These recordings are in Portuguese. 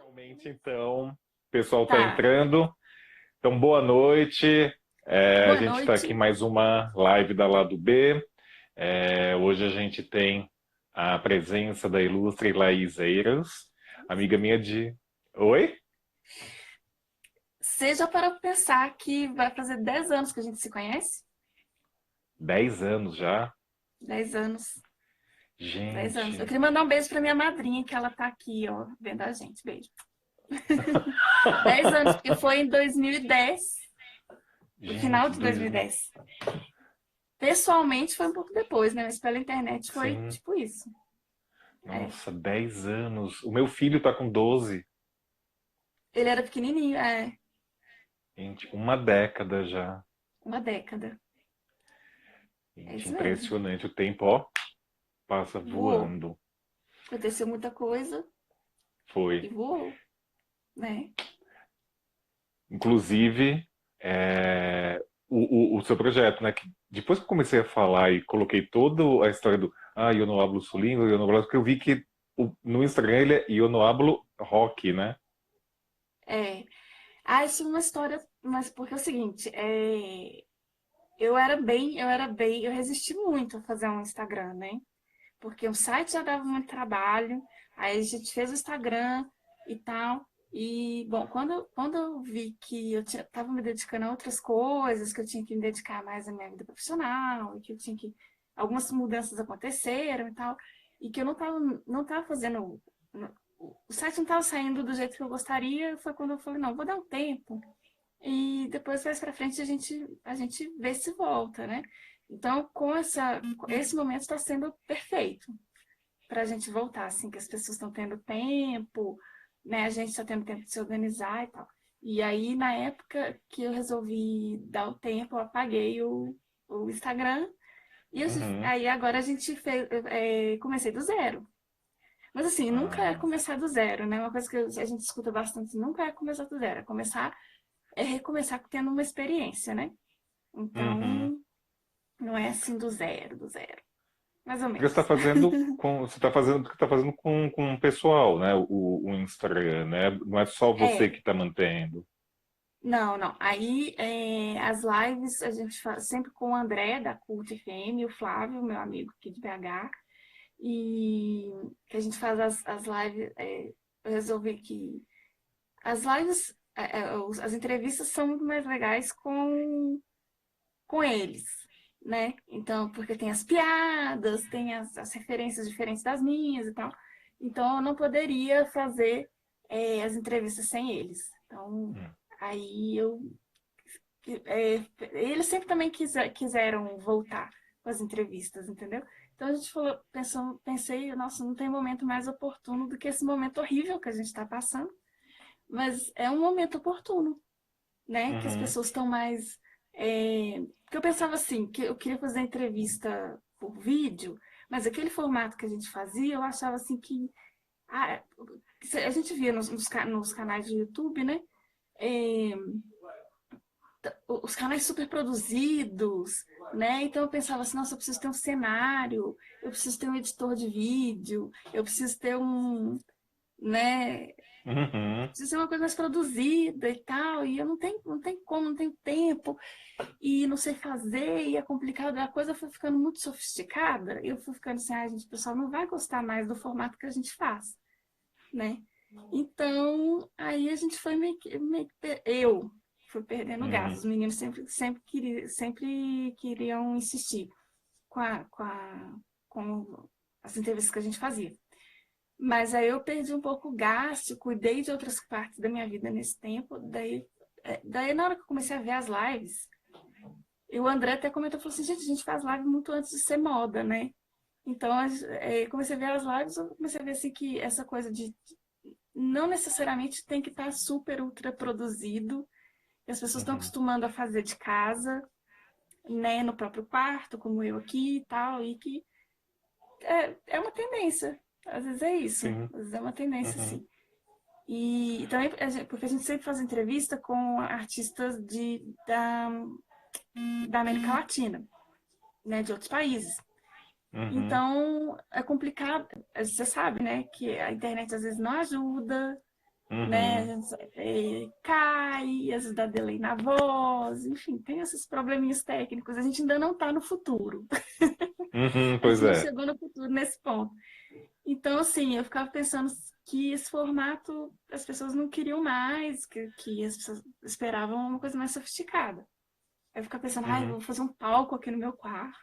Realmente, então, o pessoal está Tá. entrando. Então, boa noite. A Boa gente está aqui em noite. mais uma live da Lado B. Hoje a gente tem a presença da ilustre Laís Eiras, amiga minha de. Oi? Seja para pensar que vai fazer 10 anos que a gente se conhece? 10 anos já. 10 anos. 10 anos. Eu Gente. queria mandar um beijo para minha madrinha, que ela tá aqui, ó, vendo a gente. Beijo. 10 anos, porque foi em 2010, no final Gente, de 2010. Pessoalmente foi um pouco depois, né? Mas pela internet foi sim. tipo isso. É. Nossa, 10 anos. O meu filho está com 12. Ele era pequenininho, Gente, uma década já. uma década. É Gente, isso mesmo. impressionante. O tempo, ó, passa Voou. voando. Aconteceu muita coisa Foi. e voou, né? Inclusive, o seu projeto, né? Que depois que eu comecei a falar e coloquei toda a história do eu não hablo sulingo, eu não hablo, porque eu vi que no Instagram ele é eu não hablo rock, né? É. Isso é uma história, mas porque é o seguinte, eu resisti muito a fazer um Instagram, né? Porque o site já dava muito trabalho, aí a gente fez o Instagram e tal. E, bom, quando eu vi que eu estava me dedicando a outras coisas, que eu tinha que me dedicar mais à minha vida profissional, e que eu tinha que. Algumas mudanças aconteceram e tal, e que eu não tava fazendo. O site não estava saindo do jeito que eu gostaria, foi quando eu falei, não, vou dar um tempo e depois mais para frente a gente vê se volta, né? Então, esse momento está sendo perfeito para a gente voltar, assim, que as pessoas estão tendo tempo, né? A gente está tendo tempo de se organizar e tal. E aí, na época que eu resolvi dar o tempo, eu apaguei o Instagram e Uhum. aí agora a gente fez, comecei do zero. Mas assim, nunca é Ah, começar do zero, né? Uma coisa que a gente escuta bastante, nunca é começar do zero, é recomeçar tendo uma experiência, né? uhum. Então, não é assim do zero, do zero. Mais ou Porque você está menos. fazendo com, você tá fazendo, porque tá fazendo com o pessoal, né? O Instagram, né? Não é só você É, que está mantendo. não, não. Aí, as lives a gente faz sempre com o André, da Cult FM, e o Flávio, meu amigo aqui de BH. E que a gente faz as lives. Eu resolvi que as lives, as entrevistas são muito mais legais com eles, né? Então, porque tem as piadas, tem as referências diferentes das minhas e tal. Então, eu não poderia fazer as entrevistas sem eles. Então, Hum. aí eles sempre também quiseram voltar com as entrevistas, entendeu? Então a gente falou, pensei, nossa, não tem momento mais oportuno do que esse momento horrível que a gente está passando, mas é um momento oportuno, né? Que as Uhum. pessoas estão mais. Porque eu pensava assim, que eu queria fazer entrevista por vídeo, mas aquele formato que a gente fazia, eu achava assim que. ah, a gente via nos canais de YouTube, né? É, os canais super produzidos, né? Então eu pensava assim, nossa, eu preciso ter um cenário, eu preciso ter um editor de vídeo, eu preciso ter né? Uhum. Precisa ser uma coisa mais produzida e tal, e eu não tenho como, não tenho tempo, e não sei fazer, e é complicado. A coisa foi ficando muito sofisticada, e eu fui ficando assim, gente, o pessoal não vai gostar mais do formato que a gente faz, né? Então, aí a gente foi eu fui perdendo gás. Uhum. Os meninos sempre queriam insistir com, com as entrevistas que a gente fazia. Mas aí eu perdi um pouco o gasto, cuidei de outras partes da minha vida nesse tempo. Daí na hora que eu comecei a ver as lives, e o André até comentou, falou assim, gente, a gente faz live muito antes de ser moda, né? Então, comecei a ver as lives, eu comecei a ver assim que essa coisa de não necessariamente tem que estar super ultra produzido. E as pessoas estão Uhum. acostumando a fazer de casa, né, no próprio quarto, como eu aqui e tal, e que é uma tendência. Às vezes é isso, Sim. às vezes é uma tendência, Uhum. sim. E também porque a gente sempre faz entrevista com artistas da América Latina, né, de outros países. Uhum. Então é complicado, você sabe, né, que a internet às vezes não ajuda, né? A Uhum. gente cai, às vezes dá delay na voz, enfim, tem esses probleminhas técnicos. A gente ainda não está no futuro. Uhum, A pois gente não é. chegou no futuro nesse ponto. Então, assim, eu ficava pensando que esse formato as pessoas não queriam mais, que as pessoas esperavam uma coisa mais sofisticada. Aí eu ficava pensando, eu Uhum. vou fazer um palco aqui no meu quarto.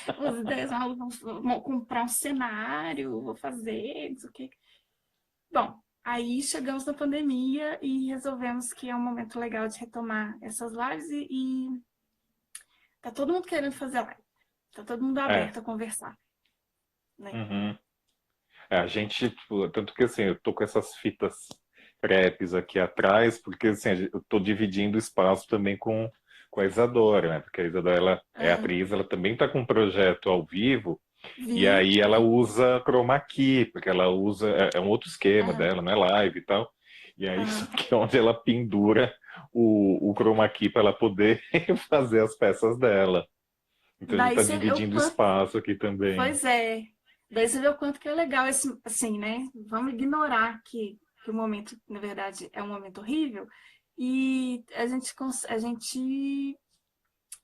As ideias, vou comprar um cenário, vou fazer, não sei o quê. Bom, aí chegamos na pandemia e resolvemos que é um momento legal de retomar essas lives e tá todo mundo querendo fazer live. Tá todo mundo É. aberto a conversar, né? Uhum. É, a gente, tipo, tanto que assim, eu tô com essas fitas crepes aqui atrás, porque assim, eu tô dividindo o espaço também com a Isadora, né? Porque a Isadora, ela é Ah, atriz, ela também tá com um projeto ao vivo, e vi, aí ela vi. usa chroma key, porque ela usa, é um outro esquema Aham, dela, não é live e tal. E aí, só aham. que é onde ela pendura o chroma key para ela poder fazer as peças dela. Então a gente Daí tá você vê o dividindo quanto. espaço aqui também. Pois é. Daí você vê o quanto que é legal esse, assim, né? Vamos ignorar que o momento, na verdade, é um momento horrível. E a gente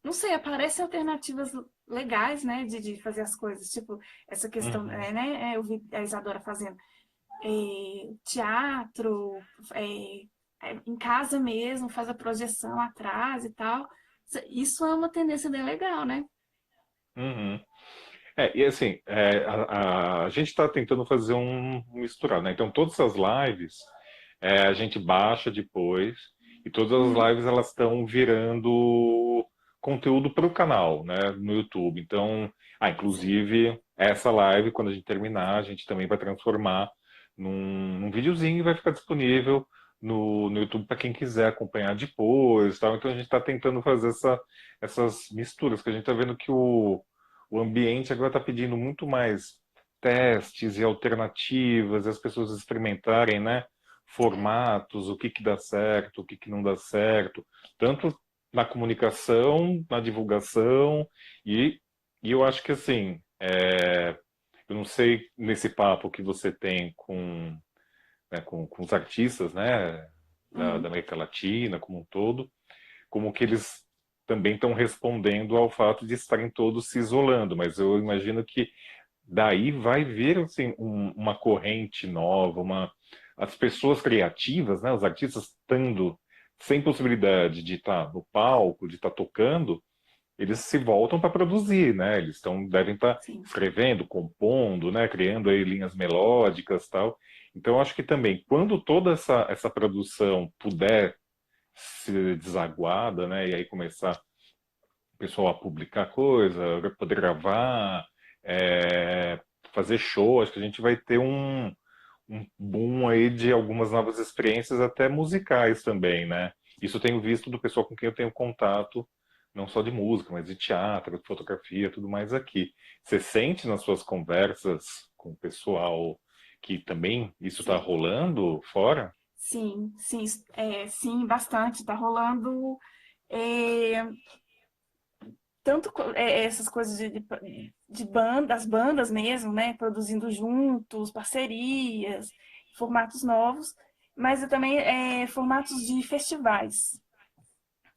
não sei, aparecem alternativas legais, né, de fazer as coisas. Tipo, essa questão, Uhum. né? Eu vi a Isadora fazendo teatro, em casa mesmo, faz a projeção atrás e tal. Isso é uma tendência bem legal, né? Uhum. É, e assim, a gente está tentando fazer um misturar, né? Então, todas essas lives a gente baixa depois e todas as Uhum. lives elas estão virando conteúdo para o canal, né? No YouTube. Então, Sim, inclusive, essa live, quando a gente terminar, a gente também vai transformar num videozinho e vai ficar disponível no YouTube para quem quiser acompanhar depois, tal. Então, a gente está tentando fazer essas misturas, que a gente está vendo que o ambiente agora está pedindo muito mais testes e alternativas, as pessoas experimentarem, né? é, Formatos, o que que dá certo, o que que não dá certo, tanto na comunicação, na divulgação, e, e eu acho que assim, eu não sei nesse papo que você tem com os artistas, né, da uhum, América Latina como um todo, como que eles também estão respondendo ao fato de estarem todos se isolando, mas eu imagino que daí vai vir assim, uma corrente nova, as pessoas criativas, né, os artistas estando sem possibilidade de estar no palco, de estar tocando, eles se voltam para produzir, né? Devem estar sim. escrevendo, compondo, né, criando aí linhas melódicas, tal. Então eu acho que também quando toda essa produção puder ser desaguada, né, e aí começar o pessoal a publicar coisa, poder gravar, é, fazer show. Acho que a gente vai ter um boom aí de algumas novas experiências, até musicais também, né? Isso eu tenho visto do pessoal com quem eu tenho contato, não só de música, mas de teatro, de fotografia, tudo mais aqui. Você sente nas suas conversas com o pessoal que também isso está Sim, rolando fora? sim, sim, bastante. Tá rolando é, tanto essas coisas de banda, das bandas mesmo, né? Produzindo juntos, parcerias, formatos novos, mas também formatos de festivais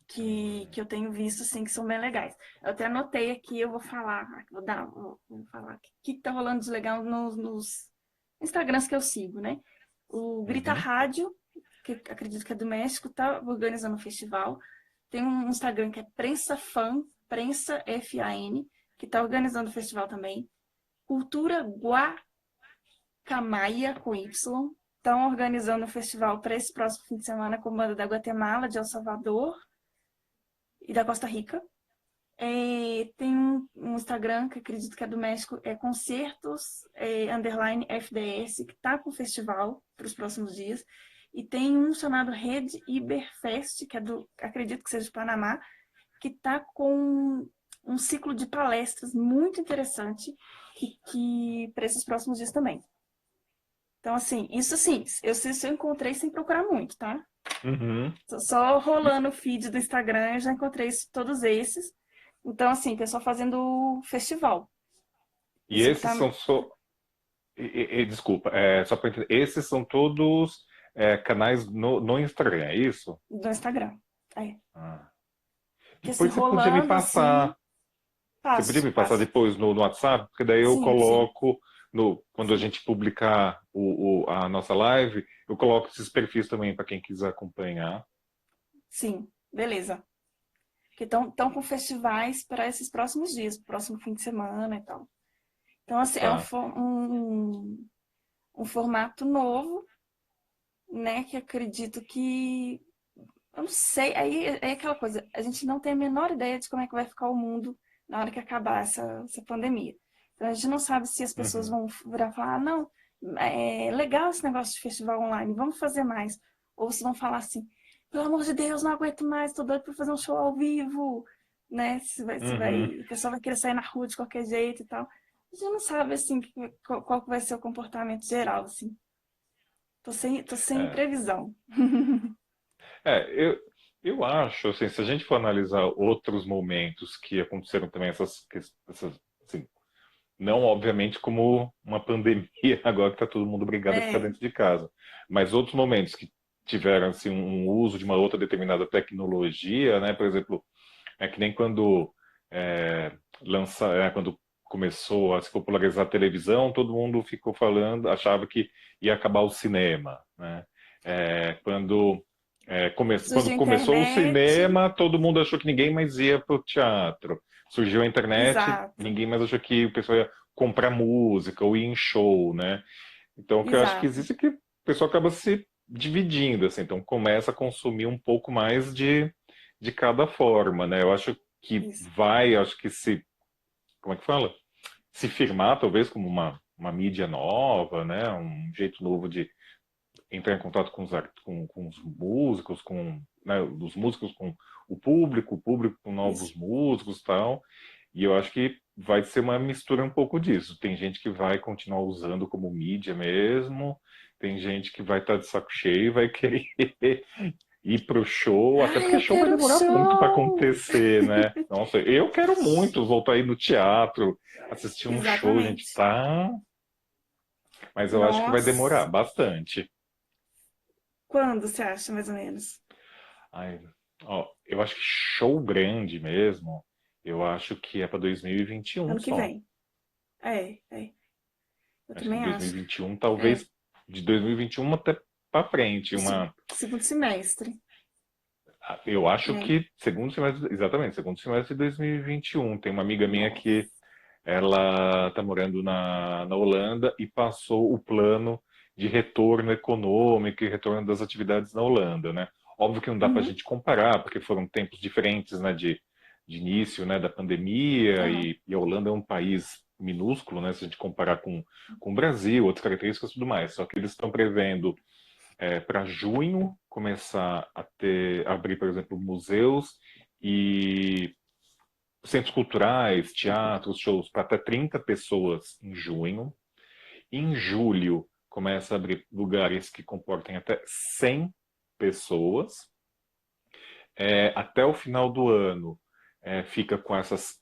que eu tenho visto, assim, que são bem legais. Eu até anotei aqui, eu vou falar, vou falar o que tá rolando de legal nos Instagrams que eu sigo, né? O Grita Uhum. Rádio, que acredito que é do México, tá organizando um festival. Tem um Instagram que é Prensa Fan, Prensa Fan, que tá organizando o festival também. Cultura Guacamaia, com Y, estão organizando um festival para esse próximo fim de semana com banda da Guatemala, de El Salvador e da Costa Rica. Tem um Instagram que acredito que é do México, é Concertos underline FDS, que está com o festival para os próximos dias. E tem um chamado Rede Iberfest, que é acredito que seja do Panamá, que está com um ciclo de palestras muito interessante que para esses próximos dias também. Então, assim, isso sim, eu encontrei sem procurar muito, tá? Uhum. Só E, rolando o feed do Instagram, eu já encontrei todos esses. Então, assim, pessoal fazendo festival. e Isso que esses tá. são Desculpa, só para entender, esses são todos canais no Instagram, é isso? do Instagram. É. Ah. Que assim, Depois rolando assim, você podia passo, me passar passo. depois no WhatsApp, porque daí eu Sim, sim, coloco, quando a sim, gente publicar a nossa live, eu coloco esses perfis também para quem quiser acompanhar. sim, beleza. Que estão com festivais para esses próximos dias, próximo fim de semana e tal. Então, assim, é Tá. um formato novo, né? Que acredito que. Eu não sei, aí é aquela coisa, a gente não tem a menor ideia de como é que vai ficar o mundo na hora que acabar essa pandemia. Então, a gente não sabe se as pessoas Uhum. vão virar e falar, ah, não, é legal esse negócio de festival online, vamos fazer mais. Ou se vão falar assim, pelo amor de Deus, não aguento mais, tô doido pra fazer um show ao vivo, né? Uhum. O pessoal vai querer sair na rua de qualquer jeito e tal. A gente não sabe, assim, qual que vai ser o comportamento geral, assim. Tô sem É. previsão. Eu acho, assim, se a gente for analisar outros momentos que aconteceram também assim, não obviamente como uma pandemia agora que está todo mundo obrigado a ficar É, dentro de casa, mas outros momentos que tiveram assim um uso de uma outra determinada tecnologia, né? Por exemplo, é que nem quando quando começou a se popularizar a televisão, todo mundo ficou falando, achava que ia acabar o cinema, né? Quando surgiu quando a começou o internet. cinema, todo mundo achou que ninguém mais ia para o teatro. Surgiu a internet, Exato, ninguém mais achou que o pessoal ia comprar música ou ir em show, né? Então, o que eu acho que exato. existe é que o pessoal acaba se dividindo, assim, então começa a consumir um pouco mais de cada forma, né? Eu acho que Isso. acho que como é que fala? Se firmar talvez como uma mídia nova, né? Um jeito novo de entrar em contato com os músicos, né, os músicos com o público com Isso. novos músicos e tal. E eu acho que vai ser uma mistura um pouco disso. Tem gente que vai continuar usando como mídia mesmo, tem gente que vai estar de saco cheio e vai querer ir pro show, até Ai, porque eu show vai quero um demorar muito para show! acontecer, né? Nossa, eu quero muito voltar a ir no teatro, assistir um show, gente, Exatamente. tá? Mas eu acho que vai demorar Nossa. bastante. Quando você acha, mais ou menos? Ai, ó, eu acho que show grande mesmo, eu acho que é para 2021 Ano que só. vem. É. Eu Acho que também acho. 2021, É. talvez de 2021 até para frente, Segundo semestre, eu acho né? que segundo semestre, exatamente, segundo semestre de 2021. Tem uma amiga minha que Nossa. ela está morando na Holanda e passou o plano de retorno econômico e retorno das atividades na Holanda, né? Óbvio que não dá para a Uhum. gente comparar, porque foram tempos diferentes, né, de início, né, da pandemia Aham. e a Holanda é um país minúsculo, né, se a gente comparar com o Brasil, outras características e tudo mais. Só que eles estão prevendo para junho começar abrir, por exemplo, museus e centros culturais, teatros, shows para até 30 pessoas em junho. Em julho, começa a abrir lugares que comportem até 100 pessoas. Até o final do ano, fica com essas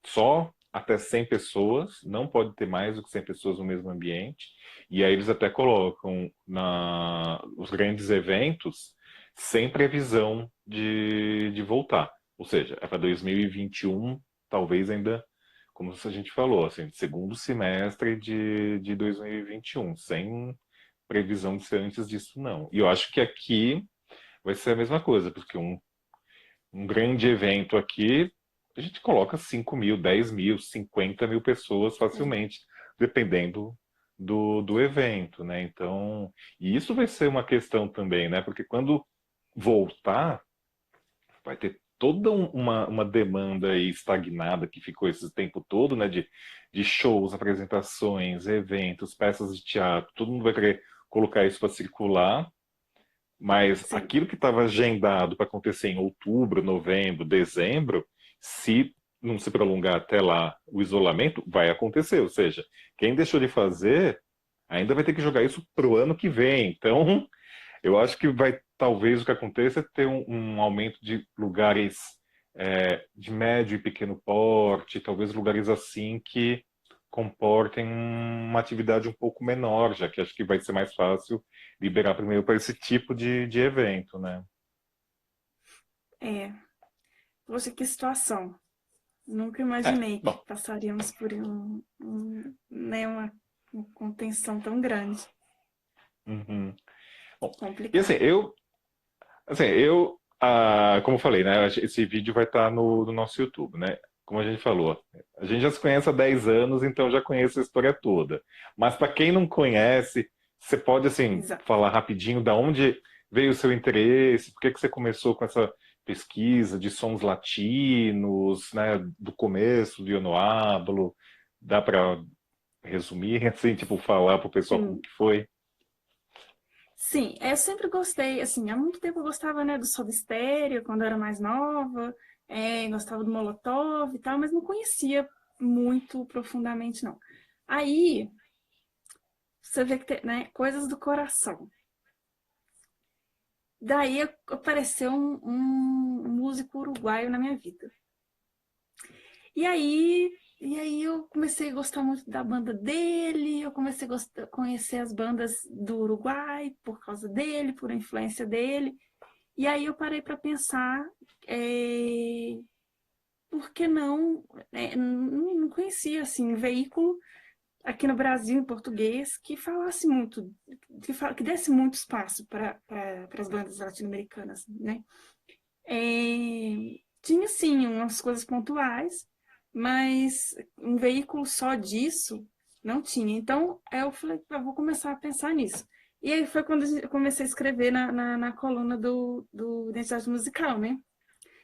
só até 100 pessoas, não pode ter mais do que 100 pessoas no mesmo ambiente. E aí eles até colocam os grandes eventos sem previsão de voltar. Ou seja, é para 2021, talvez ainda, como a gente falou, assim, segundo semestre de 2021, sem previsão de ser antes disso, não. E eu acho que aqui vai ser a mesma coisa, porque um grande evento aqui, a gente coloca 5 mil, 10 mil, 50 mil pessoas É. facilmente, dependendo do evento, né? Então, e isso vai ser uma questão também, né? Porque quando voltar, vai ter toda uma demanda aí estagnada que ficou esse tempo todo, né? De shows, apresentações, eventos, peças de teatro, todo mundo vai querer colocar isso para circular, mas Sim. aquilo que estava agendado para acontecer em outubro, novembro, dezembro, se não se prolongar até lá o isolamento, vai acontecer. Ou seja, quem deixou de fazer ainda vai ter que jogar isso para o ano que vem. Então, eu acho que vai, talvez o que aconteça é ter um aumento de lugares de médio e pequeno porte, talvez lugares assim que comportem uma atividade um pouco menor, já que acho que vai ser mais fácil liberar primeiro para esse tipo de evento, né? É, poxa, que situação. Nunca É, imaginei que bom. passaríamos por né, uma contenção tão grande. Uhum. Bom, e Complicado. como eu falei, né? Esse vídeo vai estar no nosso YouTube, né? Como a gente falou, a gente já se conhece há 10 anos, então já conhece a história toda. Mas para quem não conhece, você pode, assim, Exato. falar rapidinho da onde veio o seu interesse, por que que você começou com essa pesquisa de sons latinos, né? Do começo, do Eu Não Hablo. Dá para resumir, assim, tipo, falar para o pessoal como Sim, que foi? sim, eu sempre gostei, assim, há muito tempo eu gostava, né, do Soda Stereo, quando eu era mais nova, gostava do Molotov e tal, mas não conhecia muito profundamente, não. Aí, você vê que tem, né, coisas do coração. Daí apareceu um músico uruguaio na minha vida. E aí eu comecei a gostar muito da banda dele, eu comecei a conhecer as bandas do Uruguai por causa dele, por influência dele. E aí eu parei para pensar, é, por que não, não conhecia assim, um veículo aqui no Brasil, em português, que falasse muito, que desse muito espaço para as bandas latino-americanas, né? Tinha sim umas coisas pontuais, mas um veículo só disso não tinha. Então eu falei, eu vou começar a pensar nisso. E aí foi quando eu comecei a escrever na coluna do Identidade Musical, né?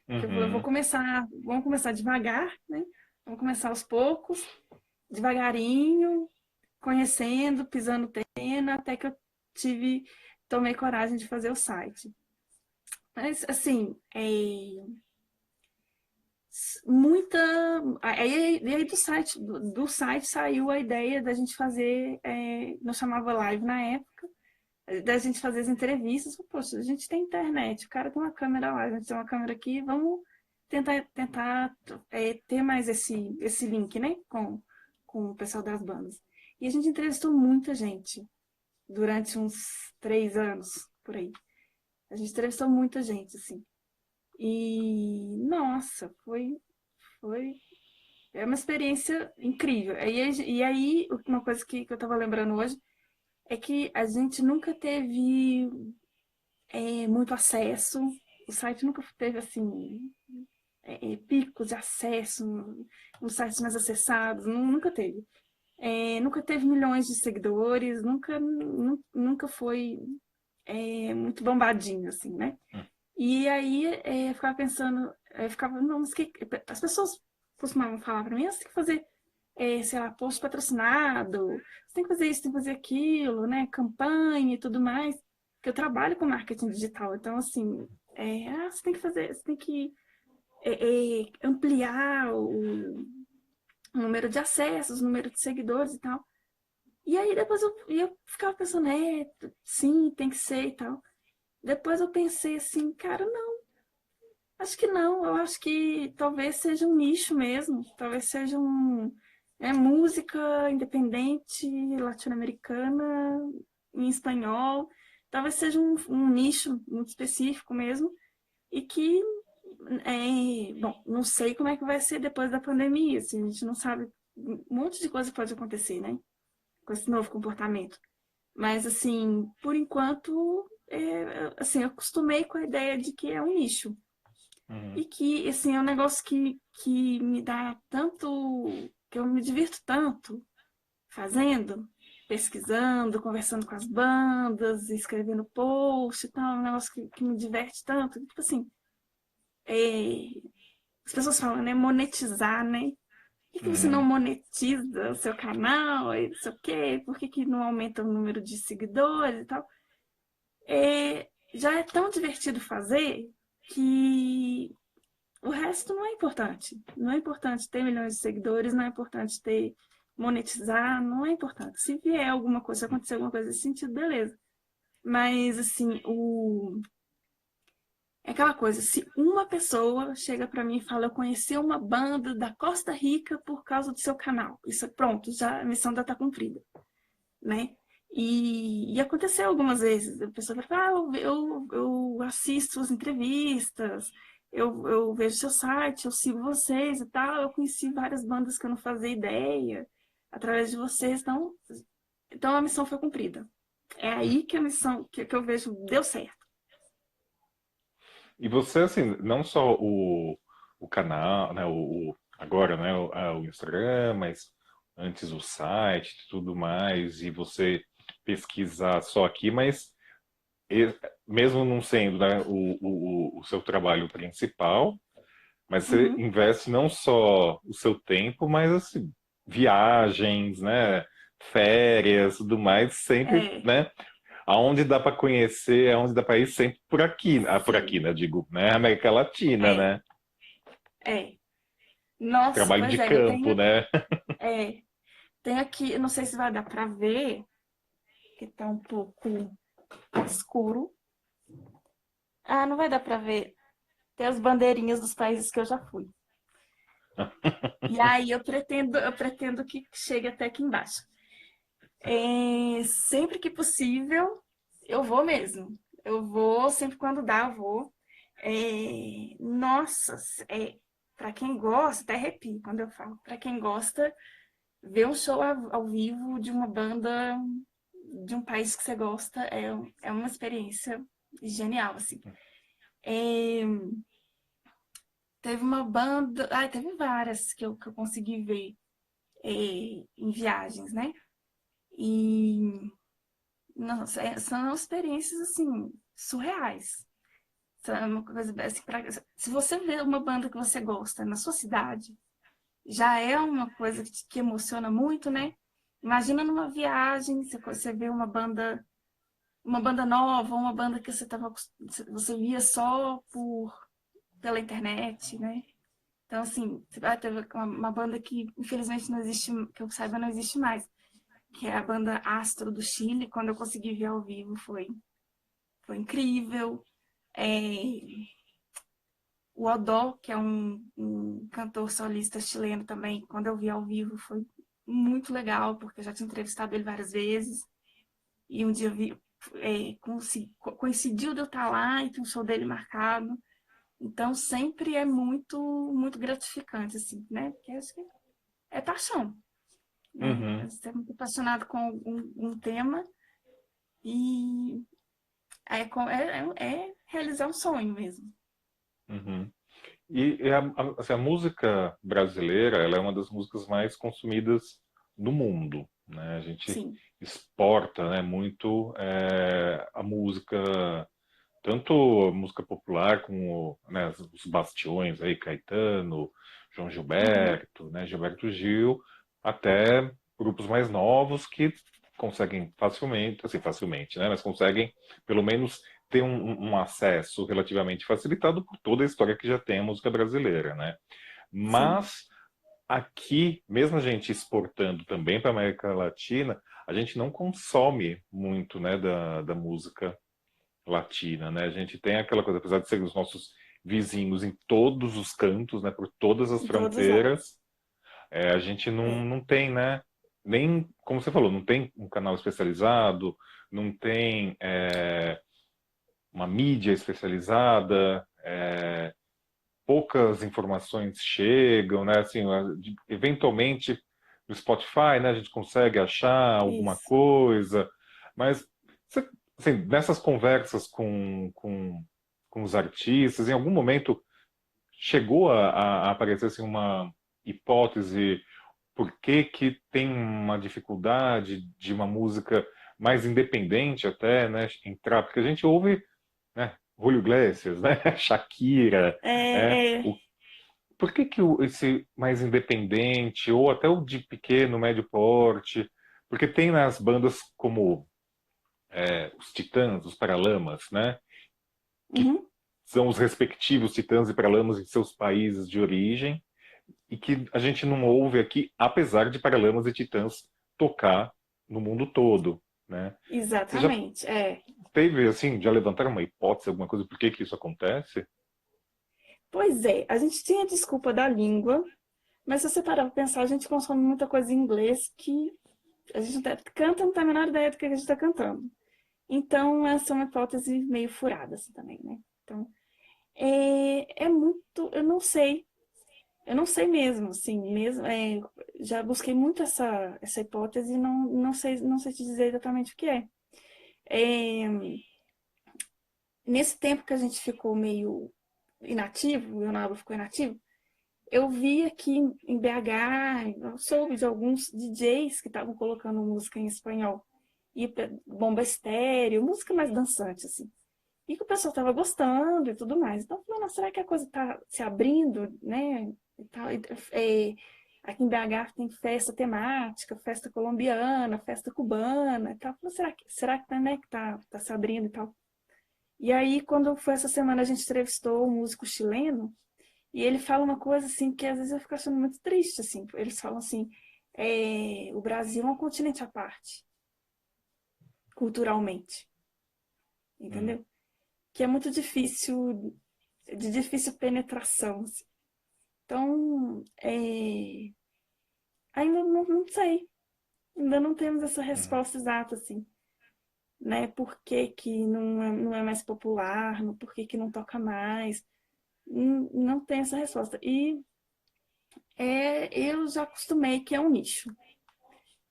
Que eu falei, Uhum. vamos começar devagar, né? Vamos começar aos poucos, devagarinho, conhecendo, pisando pena, até que eu tomei coragem de fazer o site. Mas, assim, muita. E aí do site saiu a ideia da gente fazer, não chamava live na época, da gente fazer as entrevistas. Poxa, a gente tem internet, o cara tem uma câmera lá, a gente tem uma câmera aqui, vamos tentar ter mais esse link, né, com o pessoal das bandas. E a gente entrevistou muita gente durante uns 3 anos, por aí. A gente entrevistou muita gente, assim. E, nossa, foi é uma experiência incrível. E aí, uma coisa que eu estava lembrando hoje é que a gente nunca teve muito acesso, o site nunca teve assim picos de acesso, os sites mais acessados, nunca teve. Nunca teve milhões de seguidores, nunca foi muito bombadinho, assim, né? E aí eu ficava pensando, não, mas as pessoas costumavam falar para mim, você tem que fazer, sei lá, post patrocinado, você tem que fazer isso, tem que fazer aquilo, né? Campanha e tudo mais. Que eu trabalho com marketing digital, então assim, você tem que fazer, você tem que ampliar o número de acessos, o número de seguidores e tal. E aí depois eu ficava pensando, sim, tem que ser e tal. Depois eu pensei assim, cara, não. Acho que não, eu acho que talvez seja um nicho mesmo, talvez seja música independente latino-americana em espanhol, talvez seja um nicho muito específico mesmo, e que, bom, não sei como é que vai ser depois da pandemia, assim, a gente não sabe, um monte de coisa pode acontecer, né, com esse novo comportamento. Mas, assim, por enquanto, assim, eu acostumei com a ideia de que é um nicho. Uhum. E que, assim, é um negócio que me dá tanto, que eu me divirto tanto fazendo, pesquisando, conversando com as bandas, escrevendo post e tal, é um negócio que me diverte tanto. Tipo assim, é, as pessoas falam, né, monetizar, né? Por que você não Uhum. monetiza o seu canal e não sei o quê? Por que não aumenta o número de seguidores e tal? Já é tão divertido fazer que o resto não é importante. Não é importante ter milhões de seguidores, não é importante ter monetizar, não é importante. Se vier alguma coisa, se acontecer alguma coisa nesse sentido, beleza. Mas assim, É aquela coisa, se uma pessoa chega para mim e fala, eu conheci uma banda da Costa Rica por causa do seu canal. Isso, pronto, já a missão já está cumprida, né? E aconteceu algumas vezes. A pessoa vai falar, eu assisto as entrevistas, eu vejo seu site, eu sigo vocês e tal. Eu conheci várias bandas que eu não fazia ideia através de vocês. Então a missão foi cumprida. É aí que a missão, que eu vejo, deu certo. E você, assim, não só o canal, né, agora, né, o Instagram, mas antes o site e tudo mais, e você pesquisar só aqui, mas e- mesmo não sendo, né, o seu trabalho principal, mas você Uhum. investe não só o seu tempo, mas assim, viagens, né, férias, tudo mais, sempre, É, né, aonde dá para conhecer, aonde dá para ir, sempre por aqui, sim, né, digo, né, América Latina, é, né, é. Nossa, trabalho pois de é, eu campo, tenho, né. é, tenho aqui, eu não sei se vai dar para ver, que tá um pouco escuro. Ah, não vai dar para ver. Tem as bandeirinhas dos países que eu já fui. E aí eu pretendo que chegue até aqui embaixo. Sempre que possível, eu vou mesmo. Eu vou, sempre quando dá, eu vou. Nossa, para quem gosta, até arrepio quando eu falo. Para quem gosta, ver um show ao vivo de uma banda de um país que você gosta é uma experiência genial, assim. É, teve uma banda, teve várias que eu consegui ver em viagens, né? E nossa, são experiências assim surreais. São uma coisa assim, se você vê uma banda que você gosta na sua cidade, já é uma coisa que emociona muito, né? Imagina numa viagem, você vê uma banda nova, uma banda que você via só pela internet, né? Então, assim, teve uma banda que infelizmente não existe, que eu saiba, não existe mais, que é a banda Astro do Chile. Quando eu consegui ver ao vivo, foi incrível. É, o Odó, que é um cantor solista chileno também, quando eu vi ao vivo, foi muito legal, porque eu já tinha entrevistado ele várias vezes. E um dia coincidiu de eu estar lá e ter um show dele marcado. Então, sempre é muito, muito gratificante, assim, né? Porque acho que é paixão, né? Uhum, Você é muito apaixonado com um tema e é realizar um sonho mesmo. uhum. Assim, a música brasileira, ela é uma das músicas mais consumidas no mundo, né? A gente Sim. exporta, né, muito a música, tanto a música popular como, né, os bastiões aí, Caetano, João Uhum. Gilberto, né, Gilberto Gil, até grupos mais novos que conseguem facilmente, assim, facilmente, né, mas conseguem pelo menos ter um acesso relativamente facilitado por toda a história que já tem a música brasileira, né? Sim. Mas aqui, mesmo a gente exportando também para a América Latina, a gente não consome muito, né, da música latina, né? A gente tem aquela coisa, apesar de ser os nossos vizinhos em todos os cantos, né, por todas as Em todos os lados. fronteiras, a gente É. não tem, né, nem, como você falou, não tem um canal especializado, não tem uma mídia especializada, poucas informações chegam, né? Assim, eventualmente no Spotify, né, a gente consegue achar alguma Isso. coisa, mas assim, nessas conversas com os artistas, em algum momento chegou a aparecer assim, uma hipótese por que que tem uma dificuldade de uma música mais independente até, né, entrar, porque a gente ouve, né, Julio Iglesias, né, Shakira, né, É, é, por que que esse mais independente, ou até o de pequeno, médio porte, porque tem nas bandas como os Titãs, os Paralamas, né? Que uhum, são os respectivos Titãs e Paralamas em seus países de origem, e que a gente não ouve aqui, apesar de Paralamas e Titãs tocar no mundo todo, né? Você já, exatamente. É. teve, assim, já levantaram uma hipótese, alguma coisa, por que que isso acontece? Pois é, a gente tem a desculpa da língua, mas se você parar pra pensar, a gente consome muita coisa em inglês que a gente canta, não tem a menor ideia do que a gente está cantando. Então, essa é uma hipótese meio furada assim, também, né? Então, é muito, eu não sei mesmo, assim, mesmo, já busquei muito essa hipótese e não sei te dizer exatamente o que é. É, nesse tempo que a gente ficou meio inativo, o Leonardo ficou inativo, eu vi aqui em BH, eu soube de alguns DJs que estavam colocando música em espanhol. E bomba estéreo, música mais dançante, assim. E que o pessoal estava gostando e tudo mais. Então, eu falei, será que a coisa está se abrindo, né? E tal. Aqui em BH tem festa temática, festa colombiana, festa cubana e tal. Eu falei, será que tá, né, que tá se abrindo e tal? E aí, quando foi essa semana, a gente entrevistou um músico chileno e ele fala uma coisa assim que às vezes eu fico achando muito triste, assim. Eles falam assim, o Brasil é um continente à parte, culturalmente, Hum, entendeu? Que é muito difícil, de difícil penetração, assim. Então, ainda não sei, ainda não temos essa hum, resposta exata, assim, né? Por que que não é mais popular, por que que não toca mais? Não tem essa resposta. E eu já acostumei que uhum.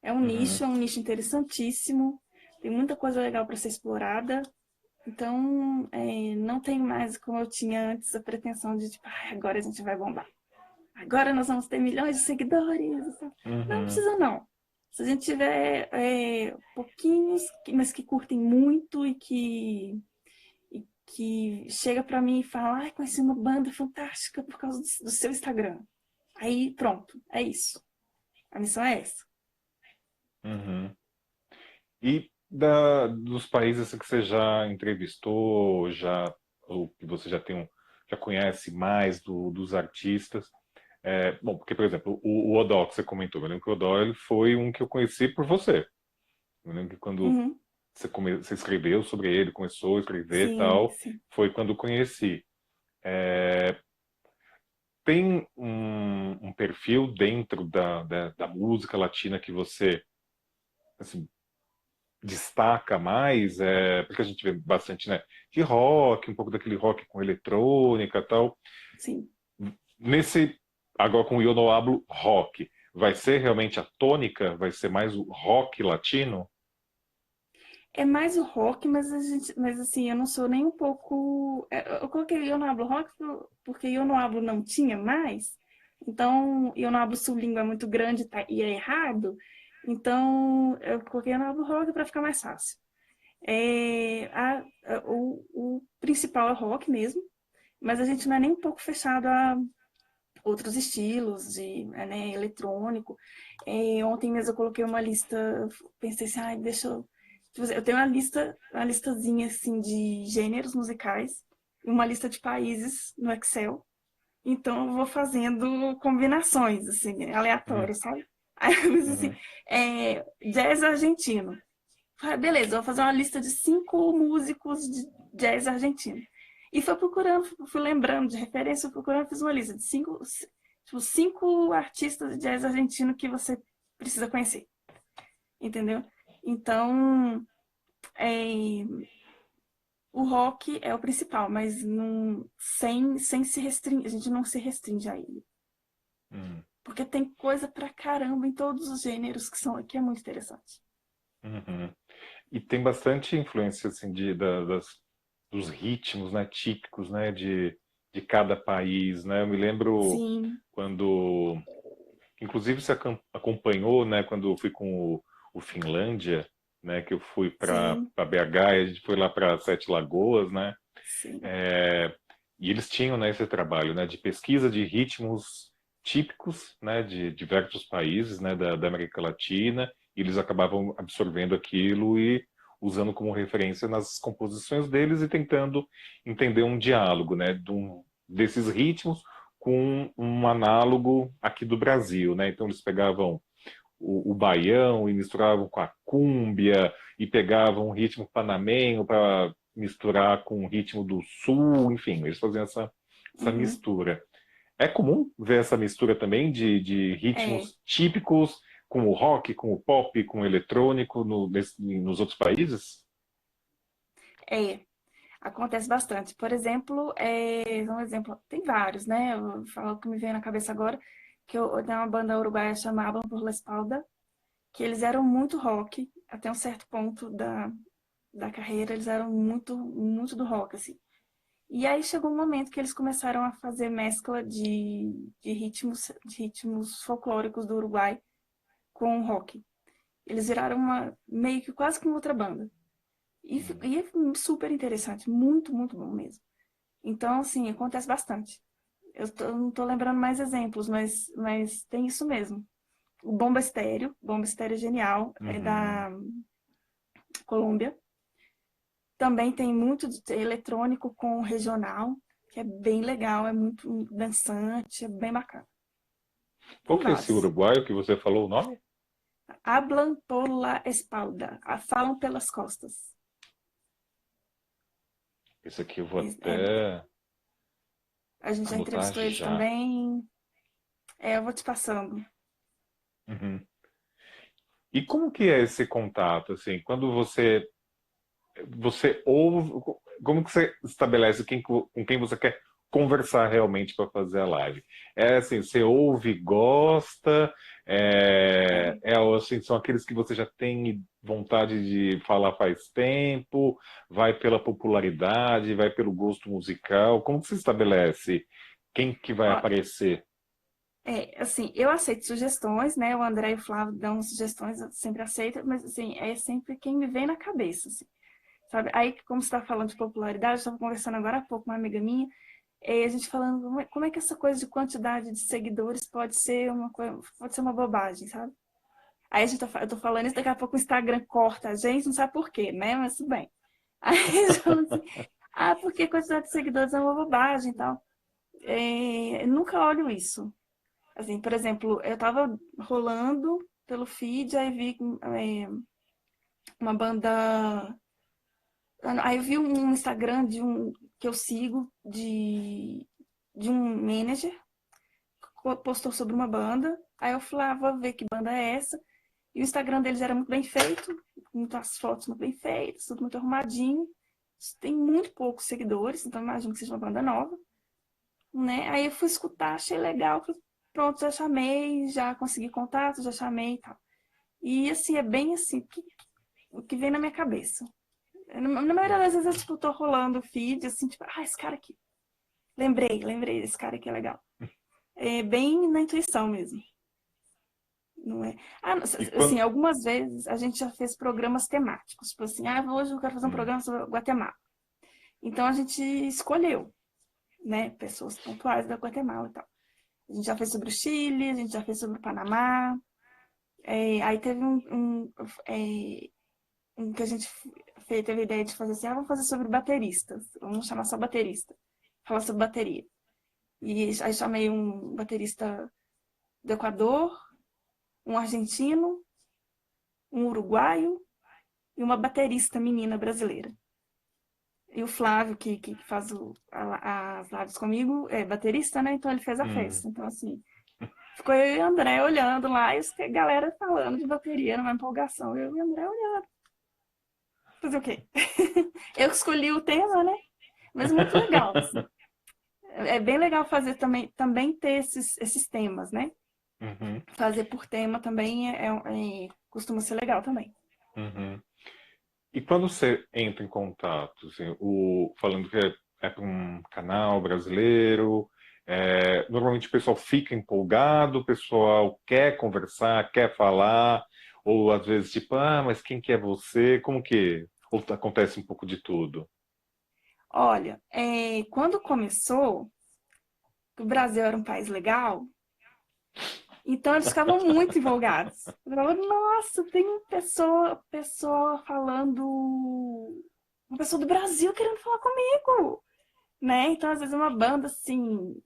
é um nicho interessantíssimo, tem muita coisa legal para ser explorada. Então, não tenho mais, como eu tinha antes, a pretensão de, tipo, agora a gente vai bombar. Agora nós vamos ter milhões de seguidores. Não Uhum. precisa, não. Se a gente tiver pouquinhos, mas que curtem muito e que chega para mim e fala, ai, conheci uma banda fantástica por causa do seu Instagram. Aí, pronto, é isso. A missão é essa. Uhum. E dos países assim, que você já entrevistou, já, ou que você já tem já conhece mais dos artistas, bom, porque, por exemplo, o Odó que você comentou, eu lembro que o Odó ele foi um que eu conheci por você. Eu lembro que quando Uhum. você escreveu sobre ele, começou a escrever e Sim, tal, sim. foi quando eu conheci. Tem um perfil dentro da música latina que você assim, destaca mais? Porque a gente vê bastante, né, de rock, um pouco daquele rock com eletrônica e tal. Sim. Nesse, agora com o Eu Não Hablo Rock, vai ser realmente a tônica? Vai ser mais o rock latino? É mais o rock, mas assim, eu não sou nem um pouco. Eu coloquei Eu Não Hablo Rock porque Eu Não Hablo não tinha mais. Então, Eu Não Hablo Sul Língua é muito grande e é errado. Então, eu coloquei Eu Não Hablo Rock para ficar mais fácil. O principal é rock mesmo, mas a gente não é nem um pouco fechado a outros estilos de, né, eletrônico. Ontem mesmo eu coloquei uma lista, pensei assim, ai, deixa eu. Tipo assim, eu tenho uma listazinha assim de gêneros musicais e uma lista de países no Excel. Então eu vou fazendo combinações, assim, Hum, aleatórias, sabe? Aí eu fiz assim, uhum, jazz argentino. Falei, beleza, eu vou fazer uma lista de 5 músicos de jazz argentino. E fui procurando, fui lembrando de referência, fui procurando, fiz uma lista de 5 artistas de jazz argentino que você precisa conhecer, entendeu? Então, é, o rock é o principal, mas sem se restringir, a gente não se restringe a ele. hum, Porque tem coisa pra caramba em todos os gêneros que é muito interessante. uhum. E tem bastante influência assim dos ritmos, né, típicos, né, de cada país, né? Eu me lembro Sim, quando, inclusive você acompanhou, né, quando eu fui com o Finlândia, né, que eu fui para sim, BH, e a gente foi lá para Sete Lagoas, né? sim. É, e eles tinham, né, esse trabalho, né, de pesquisa de ritmos típicos, né, de diversos países, né, da América Latina, e eles acabavam absorvendo aquilo e usando como referência nas composições deles e tentando entender um diálogo, né, desses ritmos com um análogo aqui do Brasil, né? Então eles pegavam o baião e misturavam com a cúmbia e pegavam um ritmo panamenho para misturar com o ritmo do sul, enfim, eles faziam essa Uhum. mistura. É comum ver essa mistura também de É, ritmos típicos com o rock, com o pop, com o eletrônico nos outros países? é. Acontece bastante. Por exemplo, um exemplo, tem vários, né? Eu vou falar o que me veio na cabeça agora, que eu tenho uma banda uruguaia chamada Por La Espalda, que eles eram muito rock, até um certo ponto da carreira, eles eram muito, muito do rock, assim. E aí chegou um momento que eles começaram a fazer mescla de ritmos folclóricos do Uruguai com rock. Eles viraram meio que quase que uma outra banda. E é super interessante, muito, muito bom mesmo. Então, assim, acontece bastante. Não tô lembrando mais exemplos, mas tem isso mesmo. O Bomba Estéreo é genial, é Uhum. da Colômbia. Também tem muito eletrônico com regional, que é bem legal, é muito dançante, é bem bacana. Qual Tem que é esse vários. uruguaio que você falou o nome? Hablan por la espalda, falam pelas costas. Esse aqui eu vou É- é- até a gente já anotar entrevistou eles já. também. Eu vou te passando. Uhum. E como que é esse contato, assim, quando você ouve, como que você estabelece com quem você quer conversar realmente para fazer a live? É assim, você ouve, gosta, É, assim, são aqueles que você já tem vontade de falar faz tempo, vai pela popularidade, vai pelo gosto musical, como que você estabelece quem que vai ó, aparecer? assim, eu aceito sugestões, né? O André e o Flávio dão sugestões, eu sempre aceito, mas assim, é sempre quem me vem na cabeça, assim, sabe? Aí, como você está falando de popularidade, eu estava conversando agora há pouco com uma amiga minha, a gente falando como é que essa coisa de quantidade de seguidores pode ser uma bobagem, sabe? Aí eu tô falando isso, daqui a pouco o Instagram corta a gente, não sabe por quê, né? Mas tudo bem. Aí eles falam assim, porque quantidade de seguidores é uma bobagem e tal. Eu nunca olho isso. Assim, por exemplo, eu tava rolando pelo feed, aí vi uma banda. Aí eu vi um Instagram de um que eu sigo de um manager postou sobre uma banda. Aí eu falei, vou ver que banda é essa. E o Instagram deles era muito bem feito, muitas fotos muito bem feitas, tudo muito arrumadinho. Tem muito poucos seguidores, então imagino que seja uma banda nova, né? Aí eu fui escutar, achei legal, pronto, já chamei, já consegui contato, já chamei e tal. E assim, é bem assim, o que vem na minha cabeça. Na maioria das vezes eu tipo, tô rolando o feed, assim, tipo, esse cara aqui. Lembrei desse cara aqui é legal. É bem na intuição mesmo. Não é? E Assim, quando, algumas vezes a gente já fez programas temáticos. Tipo assim, hoje eu quero fazer um hum, programa sobre Guatemala. Então a gente escolheu, né, pessoas pontuais da Guatemala e tal. A gente já fez sobre o Chile, a gente já fez sobre o Panamá. Aí teve um que a gente teve a ideia de fazer assim, vamos fazer sobre bateristas. Vamos chamar só baterista. Falar sobre bateria. E aí chamei um baterista do Equador, um argentino, um uruguaio e uma baterista menina brasileira. E o Flávio, que faz as lives comigo, é baterista, né? Então ele fez a hum. festa. Então, assim, ficou eu e o André olhando lá e a galera falando de bateria numa empolgação. Eu e o André olhando. Fazer o quê? Eu escolhi o tema, né? Mas muito legal, assim. É bem legal fazer também ter esses temas, né? Uhum, Fazer por tema também costuma ser legal também. uhum. E quando você entra em contato, assim, falando que é para um canal brasileiro, normalmente o pessoal fica empolgado, o pessoal quer conversar, quer falar, ou às vezes tipo, mas quem que é você? Como que ou acontece um pouco de tudo? Olha, quando começou, que o Brasil era um país legal, então eles ficavam muito empolgados. Eu falava, nossa, tem uma pessoa falando, uma pessoa do Brasil querendo falar comigo, né? Então, às vezes, uma banda, assim,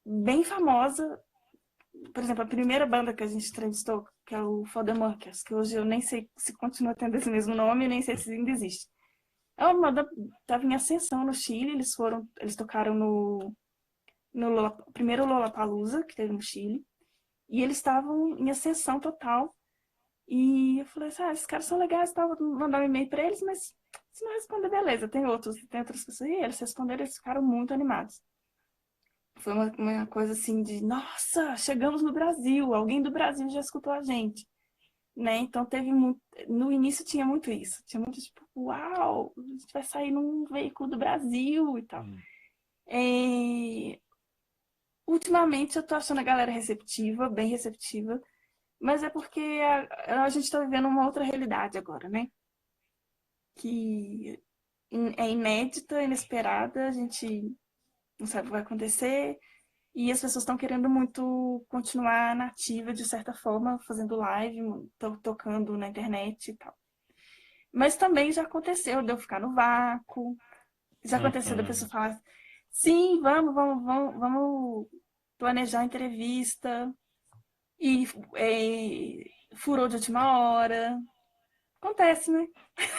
bem famosa, por exemplo, a primeira banda que a gente entrevistou, que é o For the Monkeys, que hoje eu nem sei se continua tendo esse mesmo nome, nem sei se ainda existe. É uma banda que estava em ascensão no Chile, eles tocaram no primeiro Lollapalooza, que teve no Chile, e eles estavam em ascensão total. E eu falei assim, esses caras são legais, tava mandando um e-mail para eles, mas se não responder, beleza, tem outras pessoas. E eles responderam, eles ficaram muito animados. Foi uma coisa assim de, nossa, chegamos no Brasil, alguém do Brasil já escutou a gente, né? Então teve muito, no início tinha muito isso, tinha muito tipo, uau, a gente vai sair num veículo do Brasil e tal. E, ultimamente eu tô achando a galera receptiva, bem receptiva, mas é porque a gente tá vivendo uma outra realidade agora, né? Que é inédita, inesperada, a gente não sabe o que vai acontecer. E as pessoas estão querendo muito continuar nativa, de certa forma, fazendo live, tocando na internet e tal. Mas também já aconteceu de eu ficar no vácuo, já aconteceu da Uhum. pessoa falar, sim, vamos planejar a entrevista, e furou de última hora. Acontece, né?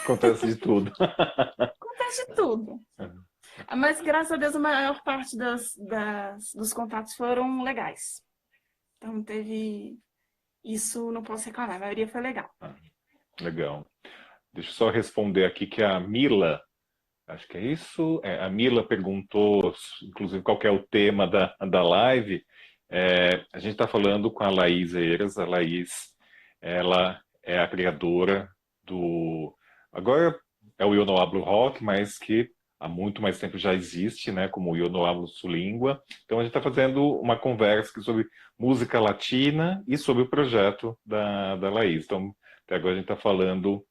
Acontece de tudo. Acontece de tudo. Mas graças a Deus a maior parte dos contatos foram legais. Então teve. Isso não posso reclamar, a maioria foi legal. Legal. Deixa eu só responder aqui que a Mila, acho que é isso, a Mila perguntou, inclusive, qual que é o tema da live. A gente está falando com a Laís Eiras. A Laís, ela é a criadora do... Agora é o Eu Não Hablo Rock, mas que há muito mais tempo já existe, né, como o Eu Não Hablo Sulíngua. Então a gente está fazendo uma conversa aqui sobre música latina e sobre o projeto da Laís. Então, até agora a gente está falando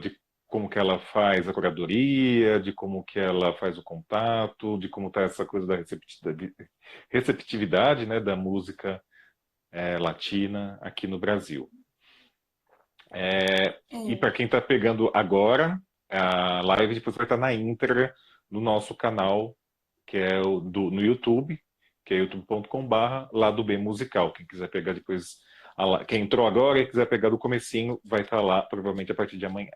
de como que ela faz a curadoria, de como que ela faz o contato, de como está essa coisa da receptividade, né, da música latina aqui no Brasil. E É, para quem está pegando agora, a live depois vai estar na íntegra no nosso canal, que é no YouTube, que é youtube.com/barra Lado B Musical. Quem quiser pegar depois, quem entrou agora e quiser pegar do comecinho, vai estar lá provavelmente a partir de amanhã.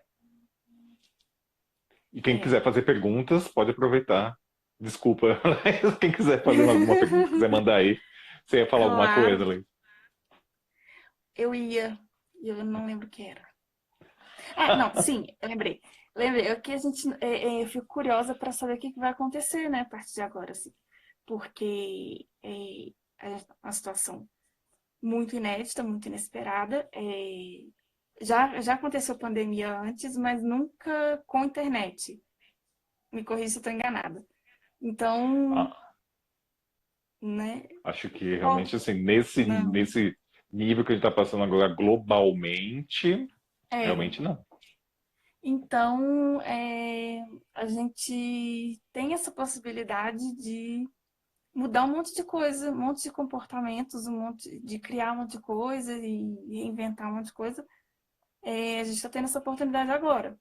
E quem é. quiser fazer perguntas, pode aproveitar. Desculpa, quem quiser fazer alguma pergunta, quiser mandar aí. Você ia falar alguma Claro, coisa, Lei? eu ia. Eu não lembro o que era. Ah, não, sim, eu lembrei. Lembrei, é que a gente, eu fico curiosa para saber o que vai acontecer, né, a partir de agora, assim. Porque é uma situação muito inédita, muito inesperada. Já aconteceu pandemia antes, mas nunca com internet. Me corrija se eu estou enganada. Então, Ah, né? acho que Ó, realmente, assim, nesse, não. nesse nível que a gente está passando agora globalmente, É. realmente não. Então, a gente tem essa possibilidade de mudar um monte de coisa, um monte de comportamentos, um monte de criar um monte de coisa e inventar um monte de coisa. A gente está tendo essa oportunidade agora.